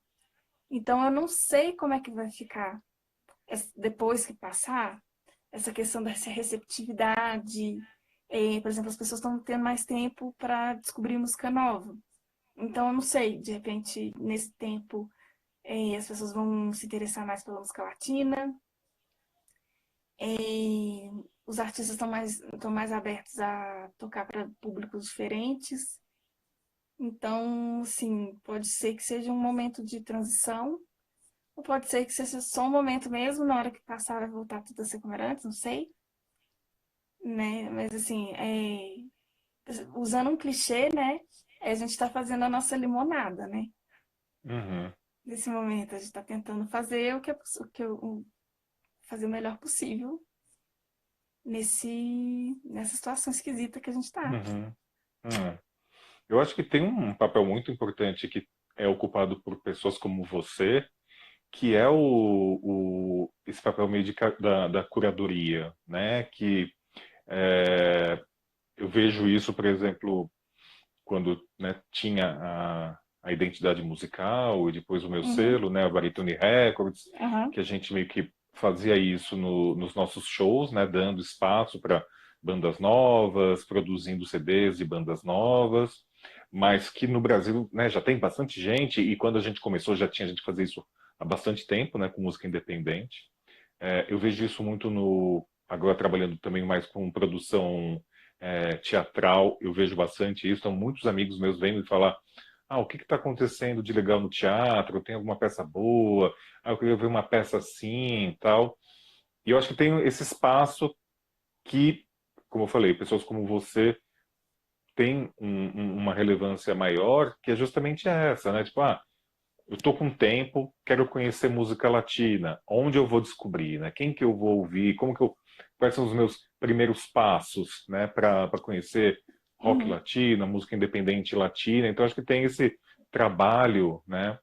Então, eu não sei como é que vai ficar depois que passar essa questão dessa receptividade. Por exemplo, as pessoas estão tendo mais tempo para descobrir música nova. Então, eu não sei, de repente, nesse tempo, as pessoas vão se interessar mais pela música latina. É, os artistas estão mais abertos a tocar para públicos diferentes. Então, sim, pode ser que seja um momento de transição, ou pode ser que seja só um momento mesmo, na hora que passar vai voltar tudo a ser como era antes, não sei, né? Mas assim, usando um clichê, né? A gente está fazendo a nossa limonada, né? Uhum, Nesse momento, a gente está tentando fazer fazer o melhor possível nessa situação esquisita que a gente está. uhum. É. Eu acho que tem um papel muito importante que é ocupado por pessoas como você, que é esse papel meio da curadoria, né? Que eu vejo isso, por exemplo, quando, né, tinha a identidade musical e depois o meu Uhum, selo, né, a Baritone Records, aham, que a gente meio que fazia isso nos nossos shows, né, dando espaço para bandas novas, produzindo CDs de bandas novas, mas que no Brasil, né, já tem bastante gente, e quando a gente começou já tinha gente que fazia isso há bastante tempo, né, com música independente. Eu vejo isso muito no agora trabalhando também mais com produção teatral, eu vejo bastante isso. Então, muitos amigos meus vêm me falar: o que está acontecendo de legal no teatro? Tem alguma peça boa? Eu queria ver uma peça assim e tal. E eu acho que tem esse espaço que, como eu falei, pessoas como você têm uma relevância maior, que é justamente essa, né? Tipo, eu tô com tempo, quero conhecer música latina. Onde eu vou descobrir, né? Quem que eu vou ouvir? Quais são os meus primeiros passos, né, para conhecer rock Uhum. latino, música independente latina? Então acho que tem esse trabalho, né,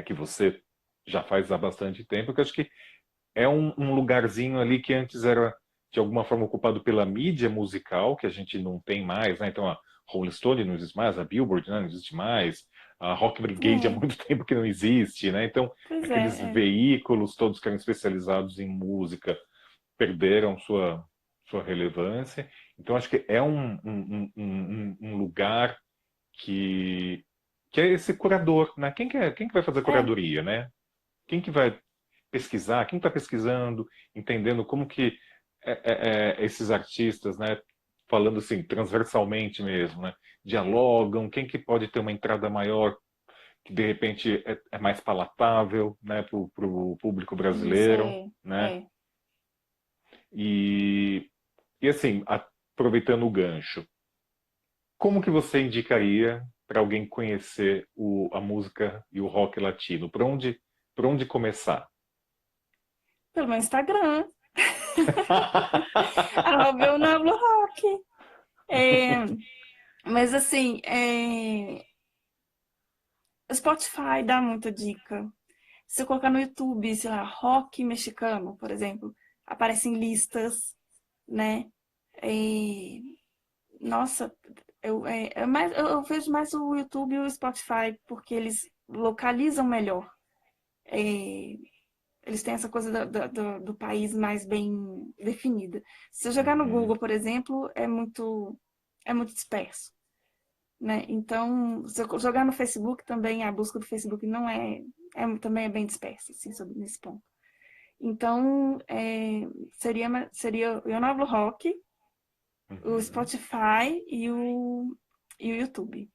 que você já faz há bastante tempo, que eu acho que é um lugarzinho ali que antes era de alguma forma ocupado pela mídia musical, que a gente não tem mais, né? Então a Rolling Stone não existe mais, a Billboard, né, não existe mais, a Rock Brigade há É, muito tempo que não existe, né? Então pois aqueles é, é. veículos todos que eram especializados em música perderam sua relevância. Então acho que é um lugar que, que é esse curador, né? Quem que vai fazer É, curadoria, né? Quem que vai pesquisar, quem está pesquisando, entendendo como que esses artistas, né, falando assim, transversalmente mesmo, né, dialogam, quem que pode ter uma entrada maior, que de repente é mais palatável, né, para o público isso brasileiro, é, né, é. e, e assim, aproveitando o gancho, como que você indicaria para alguém conhecer a música e o rock latino? Por onde começar? Pelo meu Instagram, arroba eu não hablo rock. É, mas assim, o Spotify dá muita dica. Se eu colocar no YouTube, sei lá, rock mexicano, por exemplo, aparecem listas, né? É, nossa, eu vejo mais o YouTube e o Spotify, porque eles localizam melhor. É, eles têm essa coisa do país mais bem definida. Se eu jogar no Uhum. Google, por exemplo, é muito disperso, né? Então, se eu jogar no Facebook também, a busca do Facebook não também é bem dispersa, assim, sobre nesse ponto. Então, seria o Ionablo Rock, o Uhum. Spotify e o YouTube,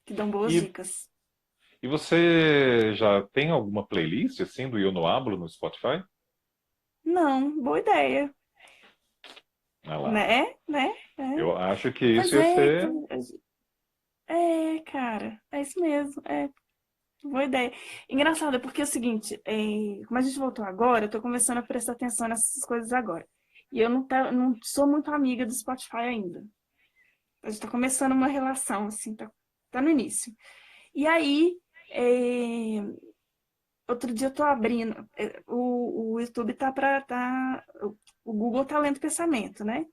que dão boas E, dicas. e você já tem alguma playlist assim do Eu Não Hablo no Spotify? Não, boa ideia, Ah lá. né? Né? Eu acho que Pois isso ia é, ser. cara, é isso mesmo, boa ideia. Engraçado, porque é o seguinte, como a gente voltou agora, eu tô começando a prestar atenção nessas coisas agora. E eu não sou muito amiga do Spotify ainda. A gente tá começando uma relação, assim, tá no início. E aí, é, outro dia eu tô abrindo, o YouTube o Google tá lendo pensamento, né?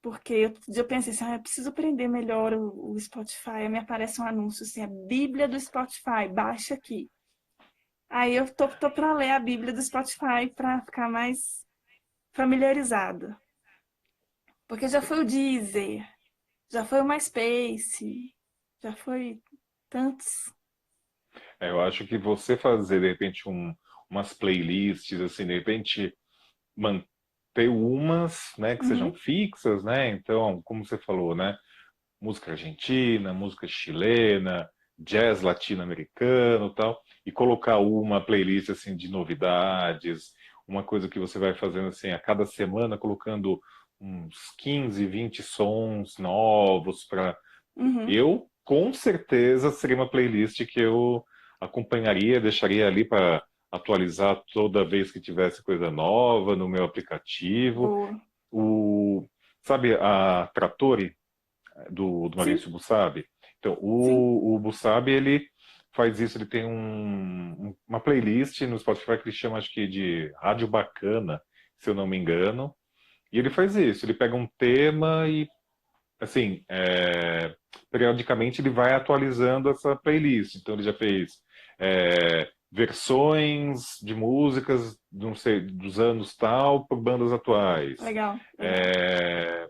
Porque outro dia eu pensei assim, eu preciso aprender melhor o Spotify. Aí me aparece um anúncio assim, a Bíblia do Spotify, baixa aqui. Aí eu tô para ler a Bíblia do Spotify para ficar mais familiarizada. Porque já foi o Deezer, já foi o MySpace, já foi tantos. Eu acho que você fazer, de repente, umas playlists, assim, de repente, manter umas, né, que sejam Uhum, fixas, né? Então, como você falou, né? Música argentina, música chilena, jazz latino-americano, tal, e colocar uma playlist assim de novidades, uma coisa que você vai fazendo assim a cada semana, colocando uns 15, 20 sons novos para uhum. eu com certeza seria uma playlist que eu acompanharia, deixaria ali para atualizar toda vez que tivesse coisa nova no meu aplicativo. Boa. O, sabe a Trattori do Sim, Maurício Bussabi. Então, sim. o Bussabi, ele faz isso, ele tem uma playlist no Spotify que ele chama, acho que, de Rádio Bacana, se eu não me engano, e ele faz isso, ele pega um tema e, assim, periodicamente ele vai atualizando essa playlist. Então, ele já fez versões de músicas, não sei, dos anos tal, por bandas atuais. Legal, legal. É,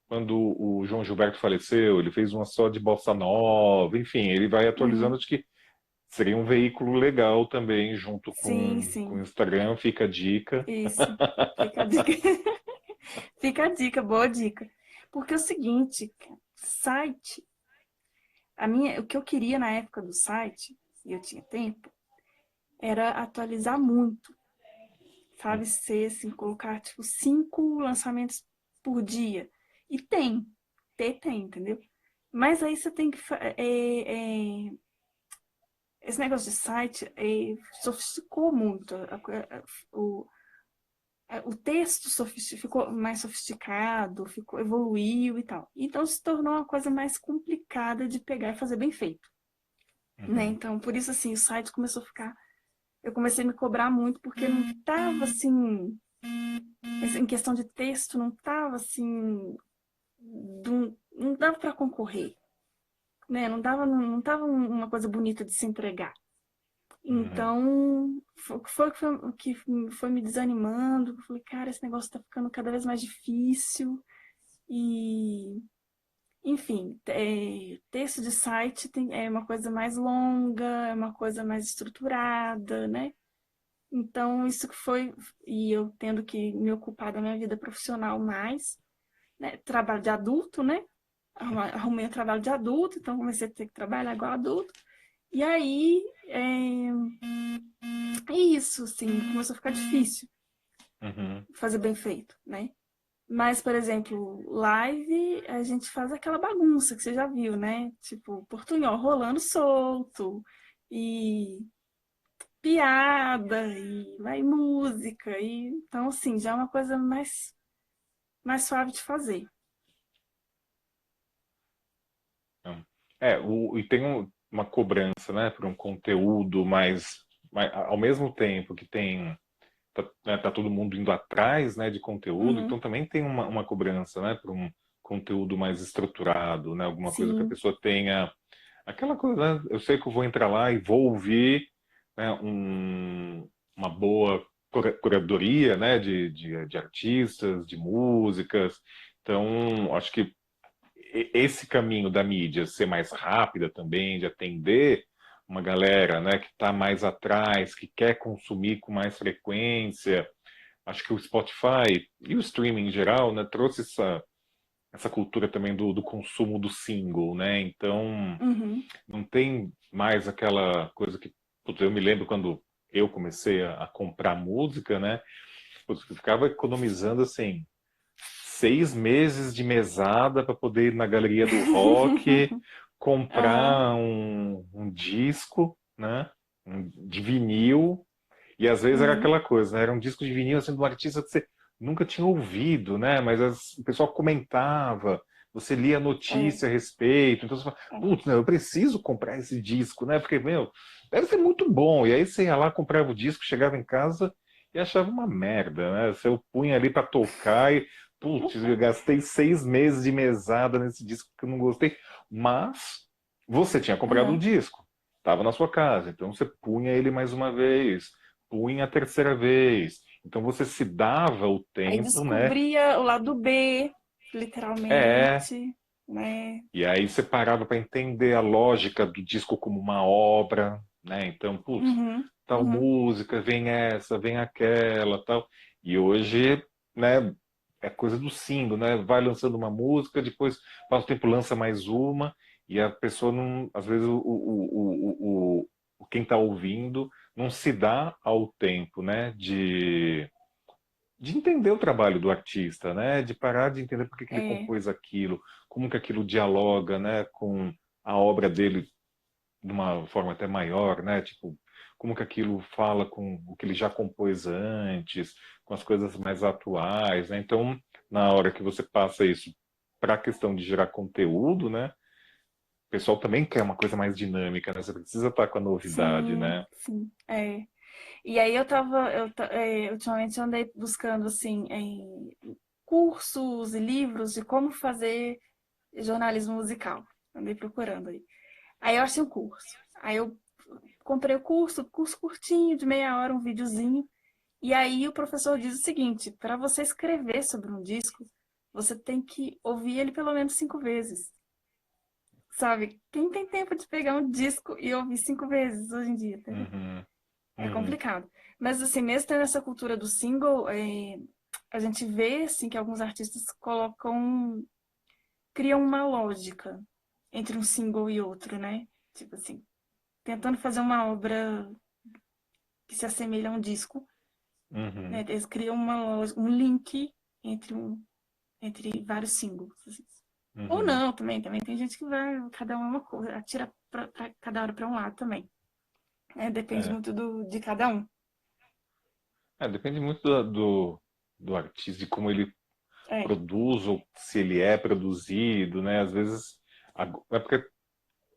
quando o João Gilberto faleceu, ele fez uma só de bossa nova, enfim, ele vai atualizando, Uhum. acho que seria um veículo legal também, junto Sim, com o sim. Instagram, fica a dica. Isso. Fica a dica. Fica a dica, boa dica. Porque é o seguinte, site, o que eu queria na época do site, e eu tinha tempo, era atualizar muito, sabe? Ser assim, colocar tipo 5 lançamentos por dia. E tem, entendeu? Mas aí você tem que. Esse negócio de site sofisticou muito. O, o texto ficou mais sofisticado, evoluiu e tal. Então se tornou uma coisa mais complicada de pegar e fazer bem feito, né? Uhum, Então por isso assim o site começou a ficar, eu comecei a me cobrar muito porque não estava assim, em questão de texto não estava assim, não dava para concorrer, né? Não tava uma coisa bonita de se entregar. uhum, Então, o que foi me desanimando. Eu falei, cara, esse negócio tá ficando cada vez mais difícil. E, enfim, texto de site é uma coisa mais longa, é uma coisa mais estruturada, né? Então, isso que foi. E eu tendo que me ocupar da minha vida profissional mais, né? Trabalho de adulto, né? Arrumei um trabalho de adulto, então comecei a ter que trabalhar igual adulto. E aí, isso, assim, começou a ficar difícil uhum. fazer bem feito, né? Mas, por exemplo, live, a gente faz aquela bagunça que você já viu, né? Tipo, portunhol rolando solto, e piada, e vai música, e então, assim, já é uma coisa mais suave de fazer. Então, e tem uma cobrança, né, por um conteúdo ao mesmo tempo que tem, tá todo mundo indo atrás, né, de conteúdo, então Uhum, também tem uma cobrança, né, por um conteúdo mais estruturado, né, alguma coisa que a sim, pessoa tenha aquela coisa, né, eu sei que eu vou entrar lá e vou ouvir, né, uma boa curadoria, né, de artistas, de músicas, então acho que esse caminho da mídia ser mais rápida também, de atender uma galera, né, que está mais atrás, que quer consumir com mais frequência. Acho que o Spotify e o streaming em geral, né, trouxe essa cultura também do consumo do single, né? Então, uhum, não tem mais aquela coisa que, putz, eu me lembro quando eu comecei a comprar música, né? Putz, eu ficava economizando assim 6 meses de mesada para poder ir na galeria do rock, aham, comprar um disco, né? De vinil. E às vezes era uhum, aquela coisa, né? Era um disco de vinil assim, de um artista que você nunca tinha ouvido, né? Mas o pessoal comentava, você lia é, notícia a respeito, então você fala, é, putz, não, eu preciso comprar esse disco, né? Porque, meu, deve ser muito bom. E aí você ia lá, comprava o disco, chegava em casa e achava uma merda, né? Você punha ali para tocar e, putz, eu gastei 6 meses de mesada nesse disco que eu não gostei. Mas você tinha comprado o aham. disco, estava na sua casa, então você punha ele mais uma vez, punha a terceira vez. Então você se dava o Aí tempo, né? descobria o lado B, É. literalmente, né? E aí você parava para entender a lógica do disco como uma obra, né? Então, putz, Uhum, tal uhum. música, vem essa, vem aquela, tal. E hoje, né, é coisa do single, né? Vai lançando uma música, depois passa o tempo, lança mais uma, e a pessoa não, às vezes quem está ouvindo não se dá ao tempo, né, de entender o trabalho do artista, né? De parar de entender por que ele É, compôs aquilo, como que aquilo dialoga, né, com a obra dele de uma forma até maior, né? Tipo, como que aquilo fala com o que ele já compôs antes, com as coisas mais atuais, né? Então, na hora que você passa isso para a questão de gerar conteúdo, né? O pessoal também quer uma coisa mais dinâmica, né? Você precisa estar com a novidade, sim, né? sim, é. E aí ultimamente eu andei buscando, assim, cursos e livros de como fazer jornalismo musical. Andei procurando aí. Aí eu achei um curso. Aí eu comprei o curso curtinho, de meia hora, um videozinho. E aí o professor diz o seguinte: para você escrever sobre um disco, você tem que ouvir ele pelo menos 5 vezes. Sabe? Quem tem tempo de pegar um disco e ouvir 5 vezes hoje em dia, tá? Uhum. É Uhum. complicado. Mas assim, mesmo tendo essa cultura do single, a gente vê assim que alguns artistas criam uma lógica entre um single e outro, né? Tipo assim, tentando fazer uma obra que se assemelha a um disco, né? Uhum. Eles criam um link entre entre vários singles, assim. Ou Uhum. não, também tem gente que vai, cada um é uma coisa, atira cada hora para um lado também. Depende É. muito de cada um. Depende muito do artista, de como ele É. produz, ou se ele é produzido, né? Às vezes, é porque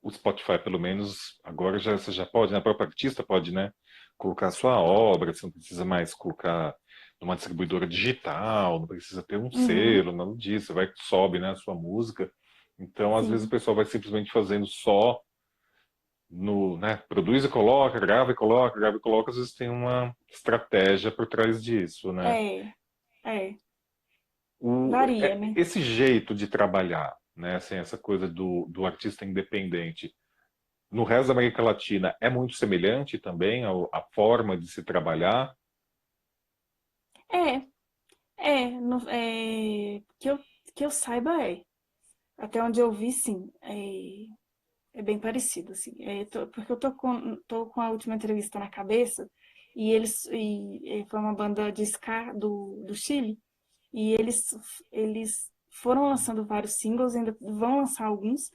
o Spotify, pelo menos, agora já, você já pode, né? A própria artista pode, né? Colocar a sua obra, você não precisa mais colocar numa distribuidora digital, não precisa ter um Uhum, selo, nada disso, você vai, sobe, né, a sua música. Então, às vezes, o sim. pessoal vai simplesmente fazendo só no, né, produz e coloca, grava e coloca, grava e coloca, às vezes tem uma estratégia por trás disso, né? É, é. Varia, né? Esse jeito de trabalhar, né, assim, essa coisa do artista independente, no resto da América Latina é muito semelhante também a forma de se trabalhar. É, que eu saiba Até onde eu vi, sim. É bem parecido, assim. Porque eu tô com a última entrevista na cabeça e foi uma banda de ska do Chile e eles foram lançando vários singles, ainda vão lançar alguns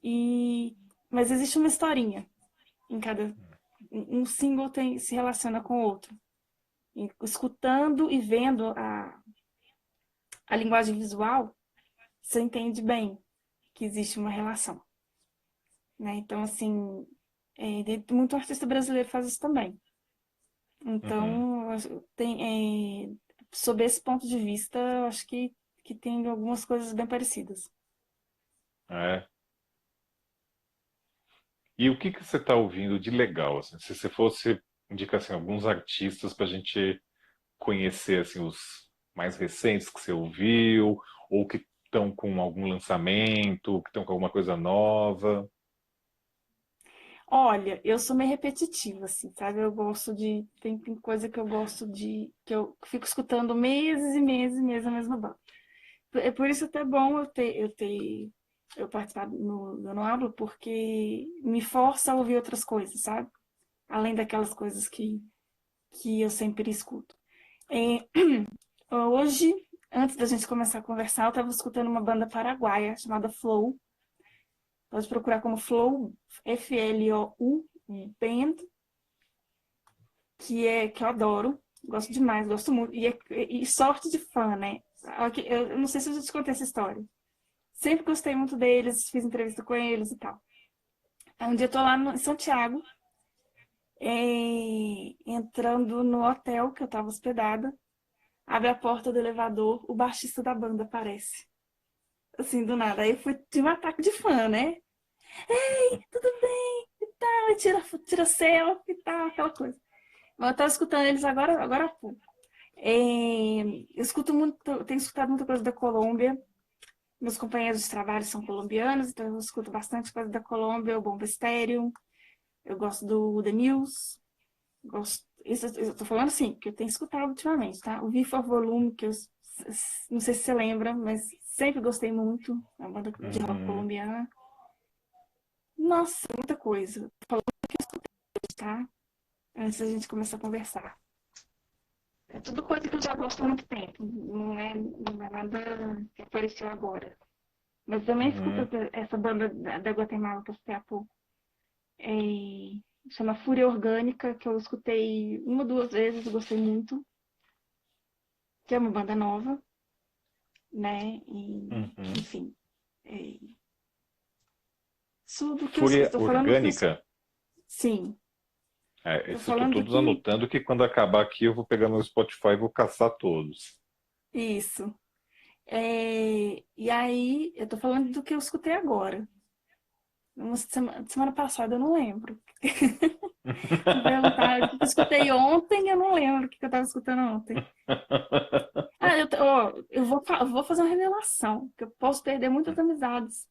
e mas existe uma historinha em cada um single se relaciona com o outro. E escutando e vendo a linguagem visual, você entende bem que existe uma relação, né? Então, assim, muito artista brasileiro faz isso também. Uhum. Então, sob esse ponto de vista, eu acho que tem algumas coisas bem parecidas. É. E o que que você está ouvindo de legal, assim? Se você fosse indicar assim, alguns artistas para a gente conhecer assim, os mais recentes que você ouviu, ou que estão com algum lançamento, que estão com alguma coisa nova. Olha, eu sou meio repetitiva, assim, sabe? Eu gosto de. Tem coisa que eu gosto de. Que eu fico escutando meses e meses e meses a mesma banda. É por isso até bom eu participar do No Hablo, porque me força a ouvir outras coisas, sabe? Além daquelas coisas que eu sempre escuto. É, hoje, antes da gente começar a conversar, eu estava escutando uma banda paraguaia chamada Flow. Pode procurar como Flow, Flou, Band, que eu adoro. Gosto demais, gosto muito. E sorte de fã, né? Eu não sei se eu já te contei essa história. Sempre gostei muito deles, fiz entrevista com eles e tal. Aí um dia eu tô lá em Santiago, entrando no hotel que eu tava hospedada, abre a porta do elevador, o baixista da banda aparece. Assim, do nada. Aí eu tive um ataque de fã, né? Tudo bem, e tal, e tira selfie e tal, aquela coisa. Mas eu tava escutando eles agora há pouco. Eu escuto muito, tenho escutado muita coisa da Colômbia. Meus companheiros de trabalho são colombianos, então eu escuto bastante coisa da Colômbia, o Bomba Estéreo. Eu gosto do The News. Isso eu tô falando assim, que eu tenho escutado ultimamente, tá? O V for Volume, não sei se você lembra, mas sempre gostei muito. É uma banda de rock Uhum. colombiana. Nossa, muita coisa. Falando que eu escutei, tá? Antes da gente começar a conversar. É tudo coisa que eu já gosto há muito tempo. Não é nada que apareceu agora. Mas também escuto Uhum. essa banda da Guatemala que eu citei há pouco. É, chama Fúria Orgânica, que eu escutei uma ou duas vezes, gostei muito. Que é uma banda nova, né? Uhum. Enfim. É, isso do que eu Fúria estou falando que eu. Orgânica. Sim, estou Esses eu estou falando todos que. anotando que quando acabar aqui eu vou pegar meu Spotify e vou caçar todos. Isso. E aí, eu estou falando do que eu escutei agora, Semana passada, eu não lembro. Me perguntaram o que eu escutei ontem, eu não lembro o que eu estava escutando ontem. Ah, eu vou fazer uma revelação, que eu posso perder muitas amizades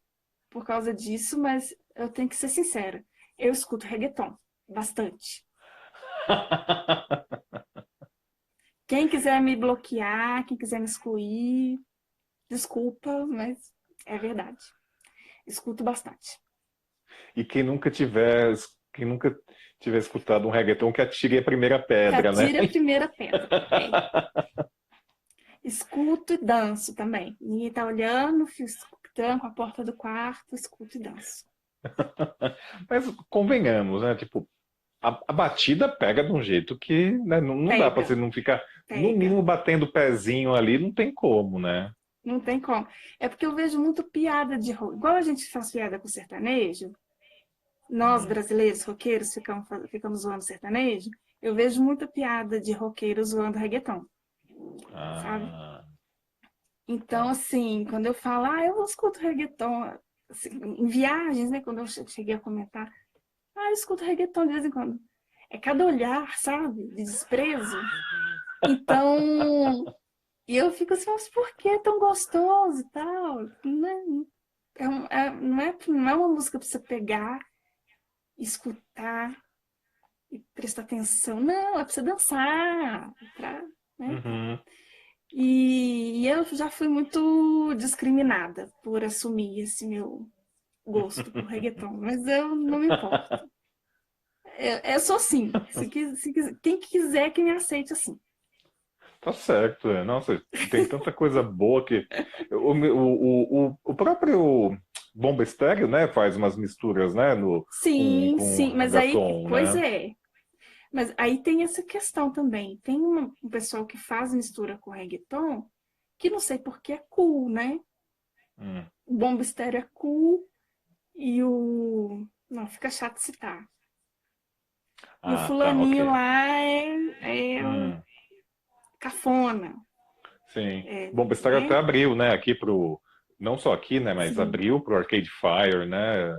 por causa disso, mas eu tenho que ser sincera. Eu escuto reggaeton, bastante. Quem quiser me bloquear, quem quiser me excluir, desculpa, mas é verdade. Escuto bastante. E quem nunca tiver escutado um reggaeton, que atire a primeira Que pedra, né? atire a primeira pedra. É. Escuto e danço também. Ninguém tá olhando, tranco a porta do quarto, escuto e danço. Mas convenhamos, né? Tipo, a batida pega de um jeito que, né, não dá pra Pega, você não ficar, no pega. mínimo, batendo o pezinho ali, não tem como, né? Não tem como. É porque eu vejo muito piada de rock. Igual a gente faz piada com sertanejo, nós Hum. brasileiros, roqueiros, ficamos zoando sertanejo. Eu vejo muita piada de roqueiro zoando reggaeton, sabe? Ah, Então, tá. assim, quando eu falo, eu escuto reggaeton, assim, em viagens, né? Quando eu cheguei a comentar, eu escuto reggaeton de vez em quando. É cada olhar, sabe? De desprezo. Então, e eu fico assim, mas por que é tão gostoso e tal? Não é uma música pra você pegar, escutar e prestar atenção. Não, é pra você dançar. Né? Uhum. E eu já fui muito discriminada por assumir esse meu gosto por reggaeton, mas eu não me importo. Eu sou assim. Quem quiser que me aceite assim. Tá certo, é. Nossa, tem tanta coisa boa que. O próprio Bomba Estéreo, né, faz umas misturas, né, Sim, com sim, mas aí, reggaeton, pois né? é. Mas aí tem essa questão também. Tem um pessoal que faz mistura com reggaeton, que não sei porque é cool, né? Hum. O Bomba Estéreo é cool e o. Não, fica chato citar. E o Ah, tá, ok. fulaninho lá é o Hum, cafona. sim. É, Bomba Estéreo até né? abriu, né, aqui pro. Não só aqui, né, mas Sim, abriu pro Arcade Fire, né?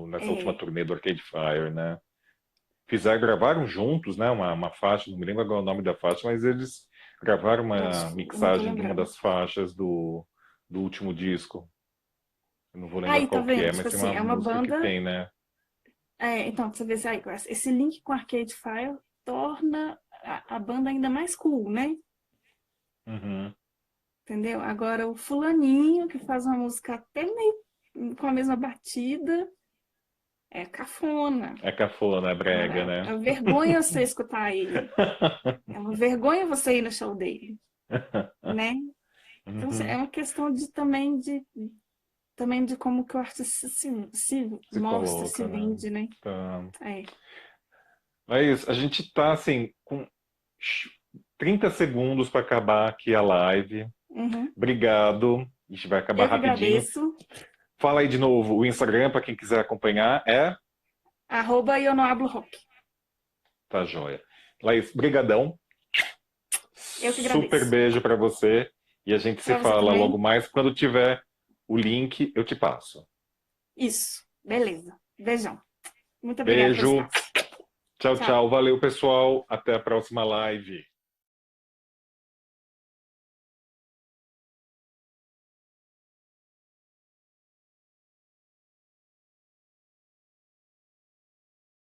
Nessa última é. turnê do Arcade Fire, né? Gravaram juntos, né? Uma faixa, não me lembro agora o nome da faixa, mas eles gravaram uma Eu não tô mixagem de uma lembrando. das faixas do último disco. Eu não vou lembrar Aí, tá qual que vendo? é, mas Tipo tem assim, uma é uma música que banda. tem, né? Então, pra você ver aí, esse link com Arcade Fire torna a banda ainda mais cool, né? Uhum. Entendeu? Agora, o fulaninho que faz uma música até meio com a mesma batida é cafona. É cafona, é brega, É né? uma vergonha você escutar ele. É uma vergonha você ir no show dele, né? Então, assim, é Uhum. uma questão também de como que o artista se Se mostra, se coloca, né? vende, né? Tá. É. Mas a gente tá assim, com 30 segundos para acabar aqui a live. Uhum. Obrigado. A gente vai acabar Eu que rapidinho. agradeço. Fala aí de novo, o Instagram, para quem quiser acompanhar, é. @eu não hablo rock. Tá joia. Laís, brigadão. Eu que Super agradeço. beijo para você. E a gente se Para você fala logo também. mais. Quando tiver o link, eu te passo. Isso. Beleza. Beijão. Muito obrigada pelo Beijo. espaço. Tchau, Tchau. tchau. Valeu, pessoal. Até a próxima live.